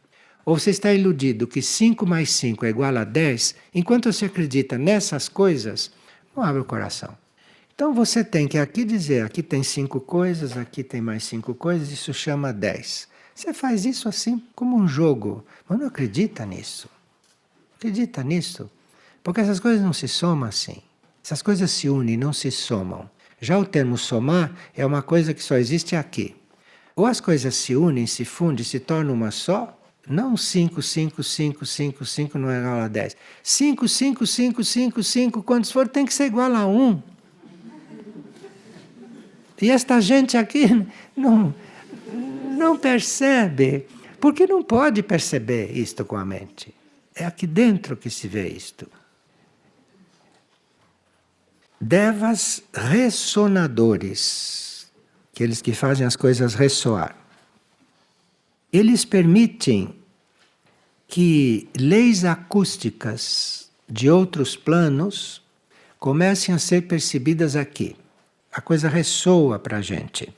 Ou você está iludido que 5 mais 5 é igual a 10, enquanto você acredita nessas coisas, não abre o coração. Então você tem que aqui dizer, aqui tem 5 coisas, aqui tem mais 5 coisas, isso chama 10. Você faz isso assim, como um jogo, mas não acredita nisso. Acredita nisso? Porque essas coisas não se somam assim. Essas coisas se unem, não se somam. Já o termo somar é uma coisa que só existe aqui. Ou as coisas se unem, se fundem, se tornam uma só, não 5, 5, 5, 5, 5 não é igual a 10. 5, 5, 5, 5, 5, quantos for, tem que ser igual a 1. E esta gente aqui não percebe, porque não pode perceber isto com a mente. É aqui dentro que se vê isto. Devas ressonadores, aqueles que fazem as coisas ressoar. Eles permitem que leis acústicas de outros planos comecem a ser percebidas aqui. A coisa ressoa para a gente.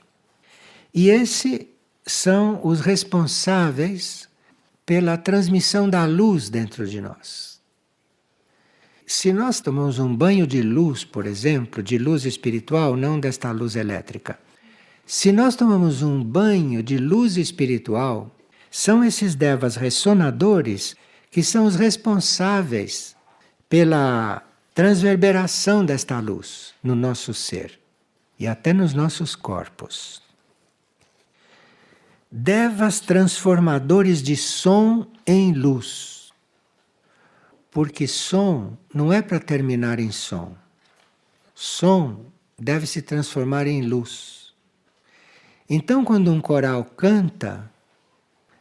E esses são os responsáveis pela transmissão da luz dentro de nós. Se nós tomamos um banho de luz, por exemplo, de luz espiritual, não desta luz elétrica. Se nós tomamos um banho de luz espiritual, são esses devas ressonadores que são os responsáveis pela transverberação desta luz no nosso ser e até nos nossos corpos. Devas transformadores de som em luz. Porque som não é para terminar em som. Som deve se transformar em luz. Então, quando um coral canta,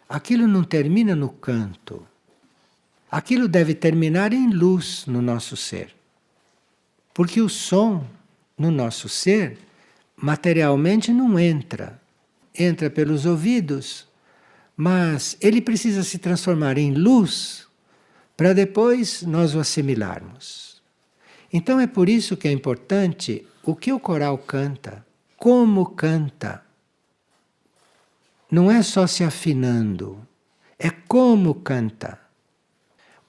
aquilo não termina no canto. Aquilo deve terminar em luz no nosso ser. Porque o som no nosso ser, materialmente não entra. Entra pelos ouvidos, mas ele precisa se transformar em luz para depois nós o assimilarmos. Então é por isso que é importante o que o coral canta, como canta. Não é só se afinando, é como canta.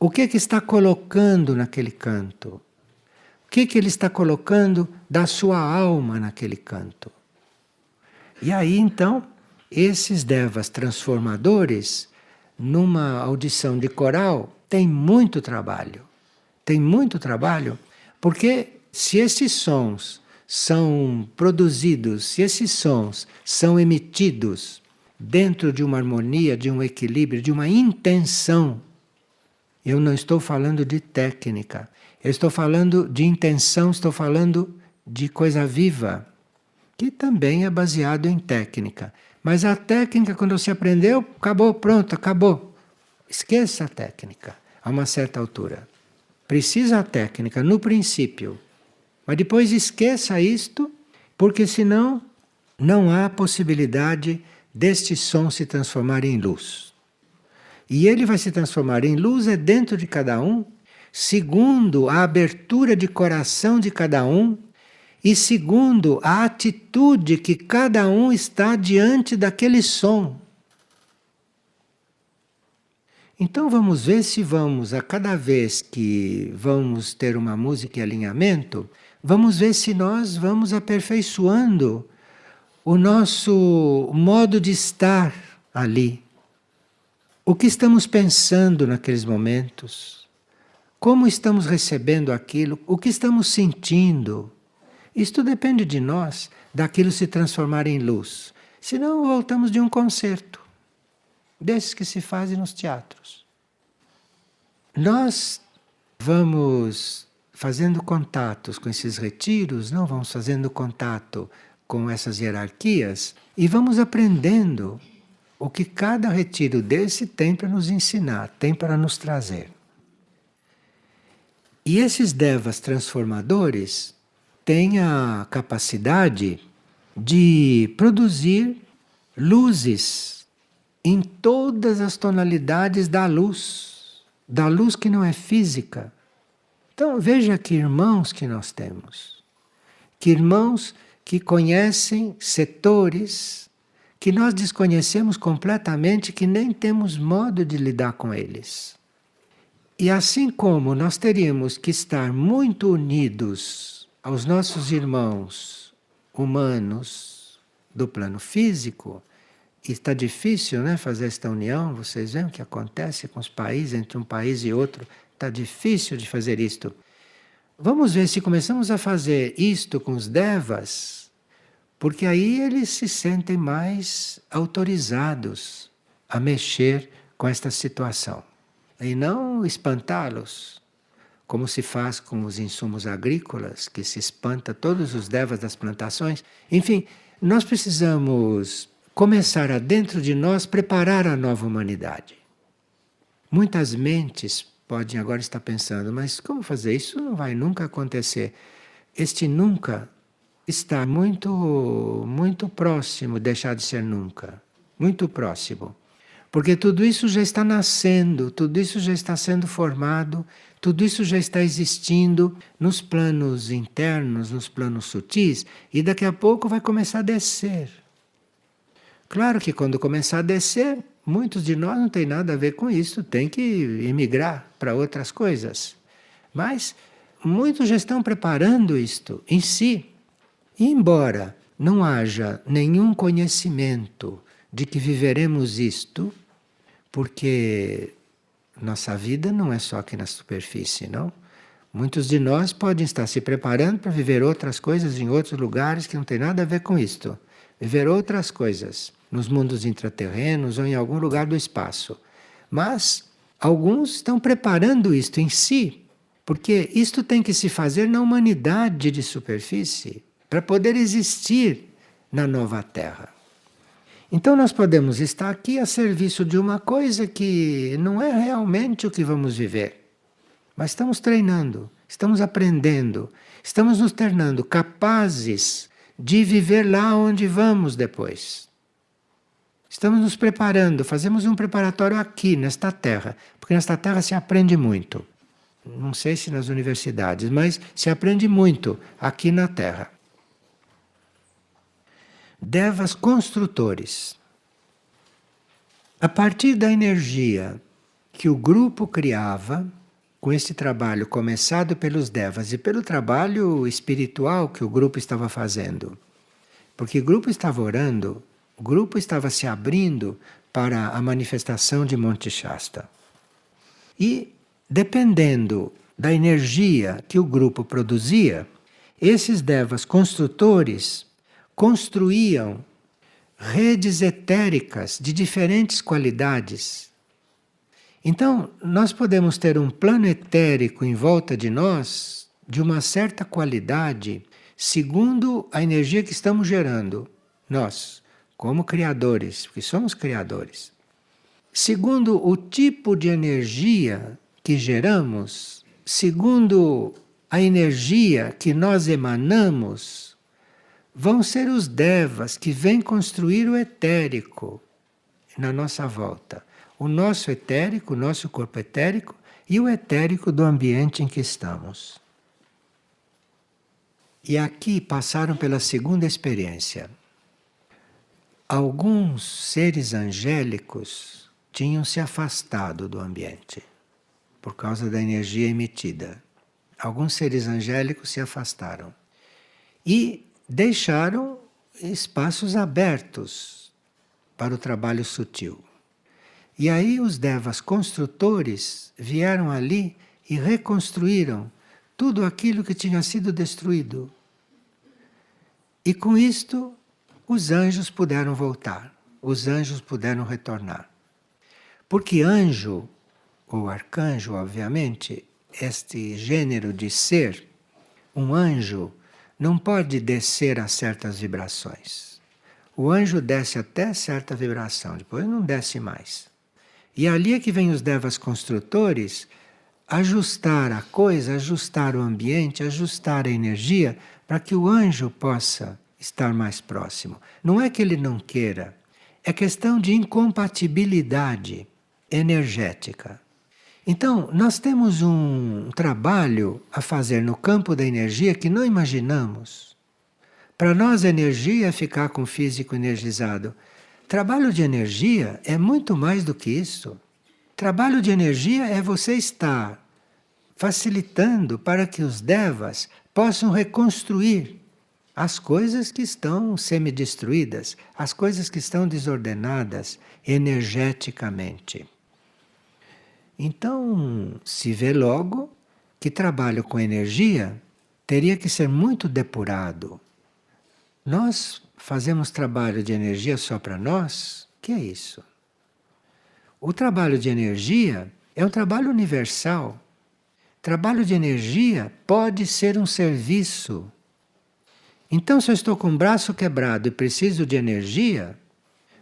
O que está colocando naquele canto? O que ele está colocando da sua alma naquele canto? E aí então, esses devas transformadores, numa audição de coral, tem muito trabalho. Tem muito trabalho, porque se esses sons são produzidos, se esses sons são emitidos dentro de uma harmonia, de um equilíbrio, de uma intenção, eu não estou falando de técnica, Eu estou falando de intenção, estou falando de coisa viva, que também é baseado em técnica. Mas a técnica, quando você aprendeu, acabou, pronto, acabou. Esqueça a técnica a uma certa altura. Precisa a técnica no princípio, mas depois esqueça isto, porque senão não há possibilidade deste som se transformar em luz. E ele vai se transformar em luz é dentro de cada um, segundo a abertura de coração de cada um e segundo a atitude que cada um está diante daquele som. Então vamos ver se vamos, a cada vez que vamos ter uma música em alinhamento, vamos ver se nós vamos aperfeiçoando o nosso modo de estar ali. O que estamos pensando naqueles momentos? Como estamos recebendo aquilo? O que estamos sentindo? Isto depende de nós, daquilo se transformar em luz. Senão voltamos de um concerto, desses que se fazem nos teatros. Nós vamos fazendo contatos com esses retiros, não vamos fazendo contato com essas hierarquias e vamos aprendendo o que cada retiro desse tem para nos ensinar, tem para nos trazer. E esses devas transformadores têm a capacidade de produzir luzes em todas as tonalidades da luz que não é física. Então veja que irmãos que nós temos, que irmãos que conhecem setores que nós desconhecemos completamente, que nem temos modo de lidar com eles. E assim como nós teríamos que estar muito unidos aos nossos irmãos humanos do plano físico, e está difícil, né, fazer esta união, vocês veem o que acontece com os países, entre um país e outro, está difícil de fazer isto. Vamos ver se começamos a fazer isto com os devas, porque aí eles se sentem mais autorizados a mexer com esta situação. E não espantá-los, como se faz com os insumos agrícolas, que se espanta todos os devas das plantações. Enfim, nós precisamos começar a dentro de nós preparar a nova humanidade. Muitas mentes podem agora estar pensando, mas como fazer isso? Não vai nunca acontecer. Este nunca está muito próximo, deixar de ser nunca. Muito próximo. Porque tudo isso já está nascendo, tudo isso já está sendo formado, tudo isso já está existindo nos planos internos, nos planos sutis, e daqui a pouco vai começar a descer. Claro que quando começar a descer, muitos de nós não tem nada a ver com isso, tem que emigrar para outras coisas. Mas muitos já estão preparando isto em si. E embora não haja nenhum conhecimento de que viveremos isto, porque nossa vida não é só aqui na superfície, não? Muitos de nós podem estar se preparando para viver outras coisas em outros lugares que não tem nada a ver com isto. Viver outras coisas, nos mundos intraterrenos ou em algum lugar do espaço. Mas alguns estão preparando isto em si, porque isto tem que se fazer na humanidade de superfície, para poder existir na nova Terra. Então nós podemos estar aqui a serviço de uma coisa que não é realmente o que vamos viver. Mas estamos treinando, estamos aprendendo, estamos nos tornando capazes de viver lá onde vamos depois. Estamos nos preparando, fazemos um preparatório aqui, nesta Terra, porque nesta Terra se aprende muito. Não sei se nas universidades, mas se aprende muito aqui na Terra. Devas construtores. A partir da energia que o grupo criava, com esse trabalho começado pelos devas e pelo trabalho espiritual que o grupo estava fazendo, porque o grupo estava orando, o grupo estava se abrindo para a manifestação de Monte Shasta. E, dependendo da energia que o grupo produzia, esses devas construtores construíam redes etéricas de diferentes qualidades. Então, nós podemos ter um plano etérico em volta de nós de uma certa qualidade, segundo a energia que estamos gerando, nós, como criadores, porque somos criadores. Segundo o tipo de energia que geramos, segundo a energia que nós emanamos, vão ser os devas que vêm construir o etérico na nossa volta. O nosso etérico, o nosso corpo etérico e o etérico do ambiente em que estamos. E aqui passaram pela segunda experiência. Alguns seres angélicos tinham se afastado do ambiente por causa da energia emitida. Alguns seres angélicos se afastaram e deixaram espaços abertos para o trabalho sutil. E aí os devas construtores vieram ali e reconstruíram tudo aquilo que tinha sido destruído. E com isto, os anjos puderam voltar, os anjos puderam retornar. Porque anjo, ou arcanjo, obviamente, este gênero de ser, um anjo, não pode descer a certas vibrações. O anjo desce até certa vibração, depois não desce mais. E ali é que vem os devas construtores ajustar a coisa, ajustar o ambiente, ajustar a energia para que o anjo possa estar mais próximo. Não é que ele não queira, é questão de incompatibilidade energética. Então, nós temos um trabalho a fazer no campo da energia que não imaginamos. Para nós, a energia é ficar com o físico energizado. Trabalho de energia é muito mais do que isso. Trabalho de energia é você estar facilitando para que os devas possam reconstruir as coisas que estão semidestruídas, as coisas que estão desordenadas energeticamente. Então, se vê logo que trabalho com energia teria que ser muito depurado. Nós fazemos trabalho de energia só para nós? Que é isso? O trabalho de energia é um trabalho universal. Trabalho de energia pode ser um serviço. Então, se eu estou com o braço quebrado e preciso de energia,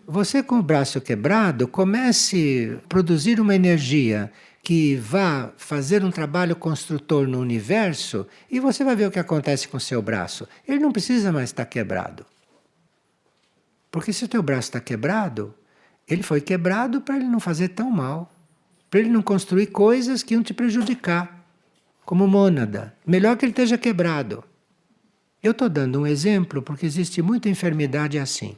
você com o braço quebrado comece a produzir uma energia que vá fazer um trabalho construtor no universo e você vai ver o que acontece com o seu braço. Ele não precisa mais estar quebrado. Porque se o teu braço está quebrado, ele foi quebrado para ele não fazer tão mal. Para ele não construir coisas que iam te prejudicar. Como mônada. Melhor que ele esteja quebrado. Eu estou dando um exemplo porque existe muita enfermidade assim.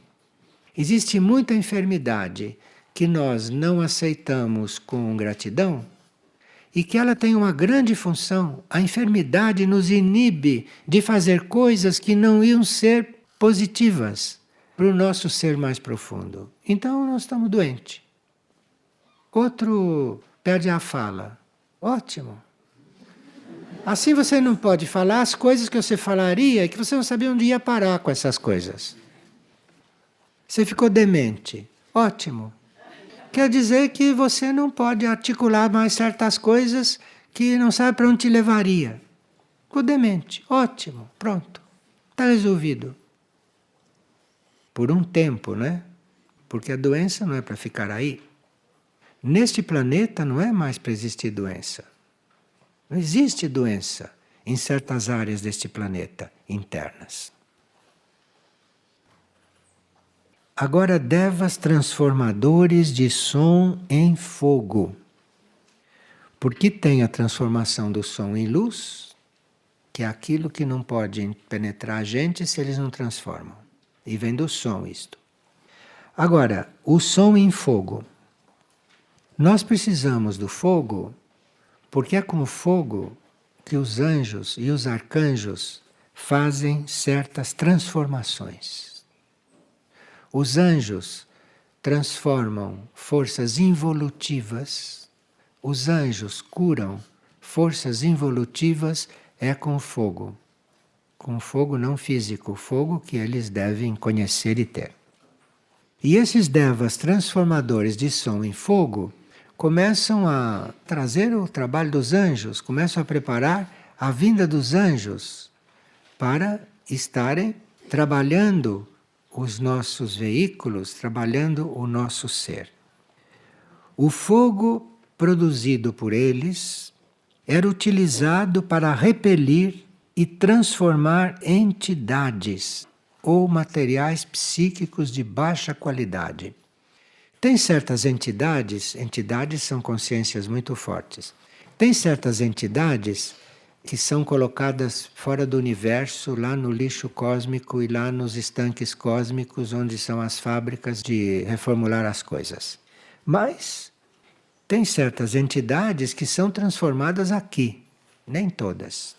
Existe muita enfermidade que nós não aceitamos com gratidão e que ela tem uma grande função. A enfermidade nos inibe de fazer coisas que não iam ser positivas para o nosso ser mais profundo. Então nós estamos doentes. Outro perde a fala. Ótimo. Assim você não pode falar as coisas que você falaria e que você não sabia onde ia parar com essas coisas. Você ficou demente. Ótimo. Quer dizer que você não pode articular mais certas coisas que não sabe para onde te levaria. Ficou demente. Ótimo. Pronto. Está resolvido. Por um tempo, né? Porque a doença não é para ficar aí. Neste planeta não é mais para existir doença. Não existe doença em certas áreas deste planeta internas. Agora, devas transformadores de som em fogo. Porque tem a transformação do som em luz, que é aquilo que não pode penetrar a gente se eles não transformam. E vem do som isto. Agora, o som em fogo. Nós precisamos do fogo porque é com o fogo que os anjos e os arcanjos fazem certas transformações. Os anjos transformam forças involutivas, os anjos curam forças involutivas é com o fogo. Com o fogo não físico, o fogo que eles devem conhecer e ter. E esses devas transformadores de som em fogo, começam a trazer o trabalho dos anjos, começam a preparar a vinda dos anjos para estarem trabalhando os nossos veículos, trabalhando o nosso ser. O fogo produzido por eles era utilizado para repelir e transformar entidades ou materiais psíquicos de baixa qualidade. Tem certas entidades, entidades são consciências muito fortes. Tem certas entidades que são colocadas fora do universo, lá no lixo cósmico e lá nos estanques cósmicos, onde são as fábricas de reformular as coisas. Mas tem certas entidades que são transformadas aqui, nem todas.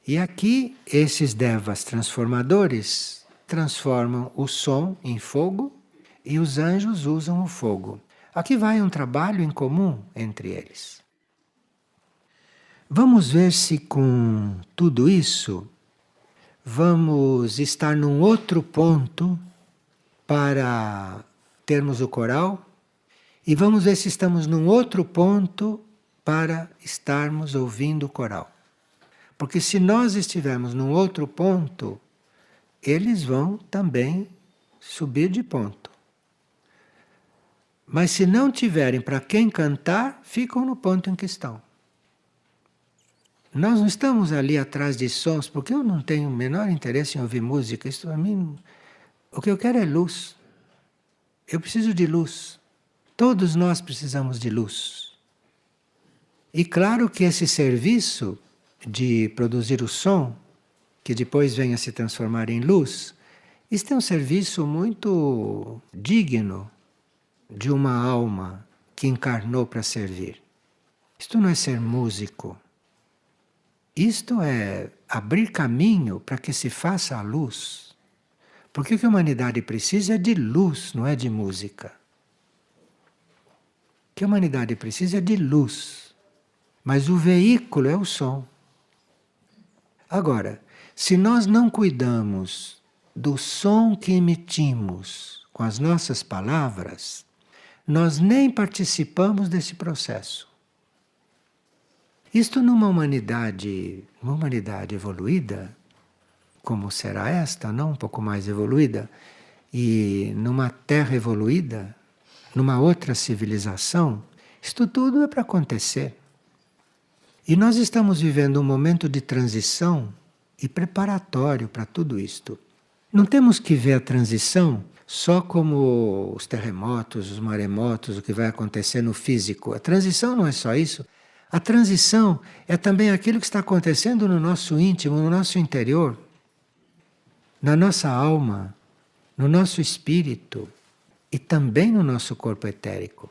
E aqui, esses devas transformadores transformam o som em fogo e os anjos usam o fogo. Aqui vai um trabalho em comum entre eles. Vamos ver se com tudo isso vamos estar num outro ponto para termos o coral e vamos ver se estamos num outro ponto para estarmos ouvindo o coral. Porque se nós estivermos num outro ponto, eles vão também subir de ponto. Mas se não tiverem para quem cantar, ficam no ponto em que estão. Nós não estamos ali atrás de sons, porque eu não tenho o menor interesse em ouvir música. Isso para mim, o que eu quero é luz. Eu preciso de luz. Todos nós precisamos de luz. E claro que esse serviço de produzir o som, que depois venha se transformar em luz, isto é um serviço muito digno de uma alma que encarnou para servir. Isto não é ser músico. Isto é abrir caminho para que se faça a luz. Porque o que a humanidade precisa é de luz, não é de música. O que a humanidade precisa é de luz. Mas o veículo é o som. Agora, se nós não cuidamos do som que emitimos com as nossas palavras, nós nem participamos desse processo. Isto numa humanidade evoluída, como será esta, não? Um pouco mais evoluída, e numa terra evoluída, numa outra civilização, isto tudo é para acontecer. E nós estamos vivendo um momento de transição e preparatório para tudo isto. Não temos que ver a transição só como os terremotos, os maremotos, o que vai acontecer no físico. A transição não é só isso. A transição é também aquilo que está acontecendo no nosso íntimo, no nosso interior, na nossa alma, no nosso espírito e também no nosso corpo etérico.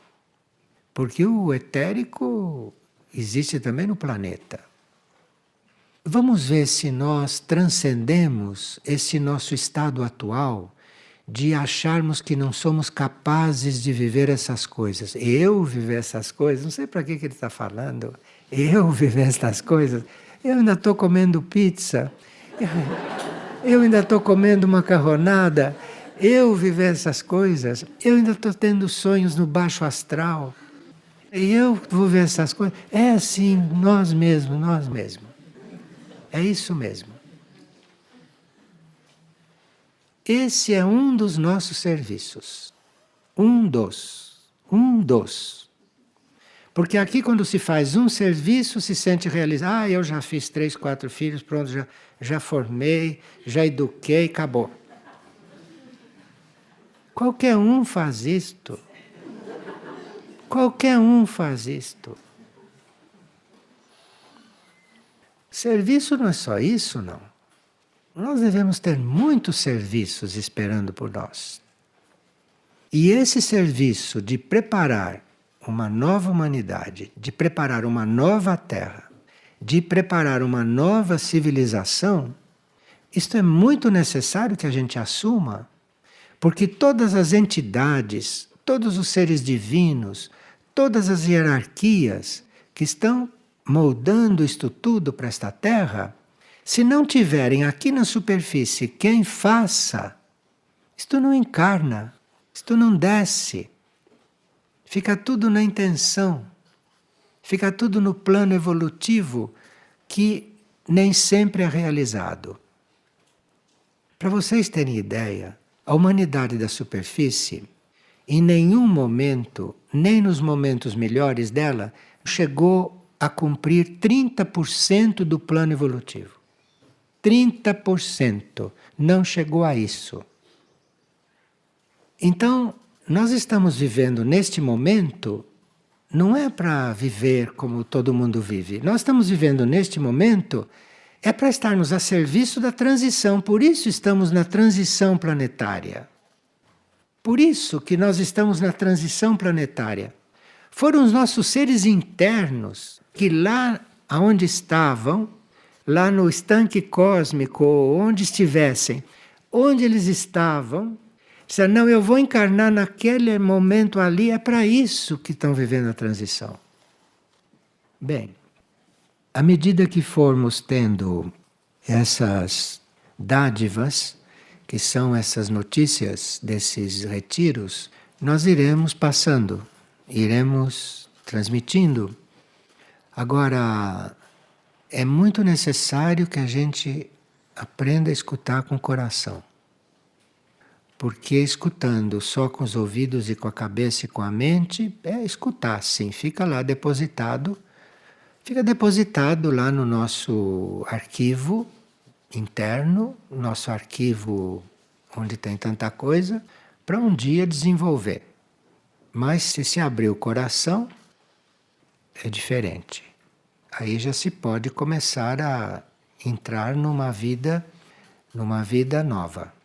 Porque o etérico existe também no planeta. Vamos ver se nós transcendemos esse nosso estado atual de acharmos que não somos capazes de viver essas coisas. Eu viver essas coisas, não sei para que ele está falando. Eu viver essas coisas. Eu ainda estou comendo pizza. Eu ainda estou comendo macarronada. Eu viver essas coisas. Eu ainda estou tendo sonhos no baixo astral. E eu vou ver essas coisas. É assim, nós mesmos, nós mesmos. É isso mesmo. Esse é um dos nossos serviços. Um dos. Porque aqui quando se faz um serviço, se sente realizado. Ah, eu já fiz 3, 4 filhos, pronto, já formei, já eduquei, acabou. Qualquer um faz isto. Qualquer um faz isto. Serviço não é só isso, não. Nós devemos ter muitos serviços esperando por nós. E esse serviço de preparar uma nova humanidade, de preparar uma nova terra, de preparar uma nova civilização, isto é muito necessário que a gente assuma, porque todas as entidades, todos os seres divinos, todas as hierarquias que estão moldando isto tudo para esta terra, se não tiverem aqui na superfície quem faça, isto não encarna, isto não desce. Fica tudo na intenção, fica tudo no plano evolutivo que nem sempre é realizado. Para vocês terem ideia, a humanidade da superfície, em nenhum momento, nem nos momentos melhores dela, chegou a cumprir 30% do plano evolutivo. 30% não chegou a isso. Então, nós estamos vivendo neste momento, não é para viver como todo mundo vive. Nós estamos vivendo neste momento, é para estarmos a serviço da transição. Por isso estamos na transição planetária. Por isso que nós estamos na transição planetária. Foram os nossos seres internos que lá onde estavam, lá no estanque cósmico, onde estivessem, onde eles estavam, disseram, não, eu vou encarnar naquele momento ali, é para isso que estão vivendo a transição. Bem, à medida que formos tendo essas dádivas, que são essas notícias desses retiros, nós iremos passando, iremos transmitindo. Agora, é muito necessário que a gente aprenda a escutar com o coração. Porque escutando só com os ouvidos e com a cabeça e com a mente, é escutar sim, fica lá depositado. Fica depositado lá no nosso arquivo interno, nosso arquivo onde tem tanta coisa, para um dia desenvolver. Mas se abrir o coração, é diferente. Aí já se pode começar a entrar numa vida nova.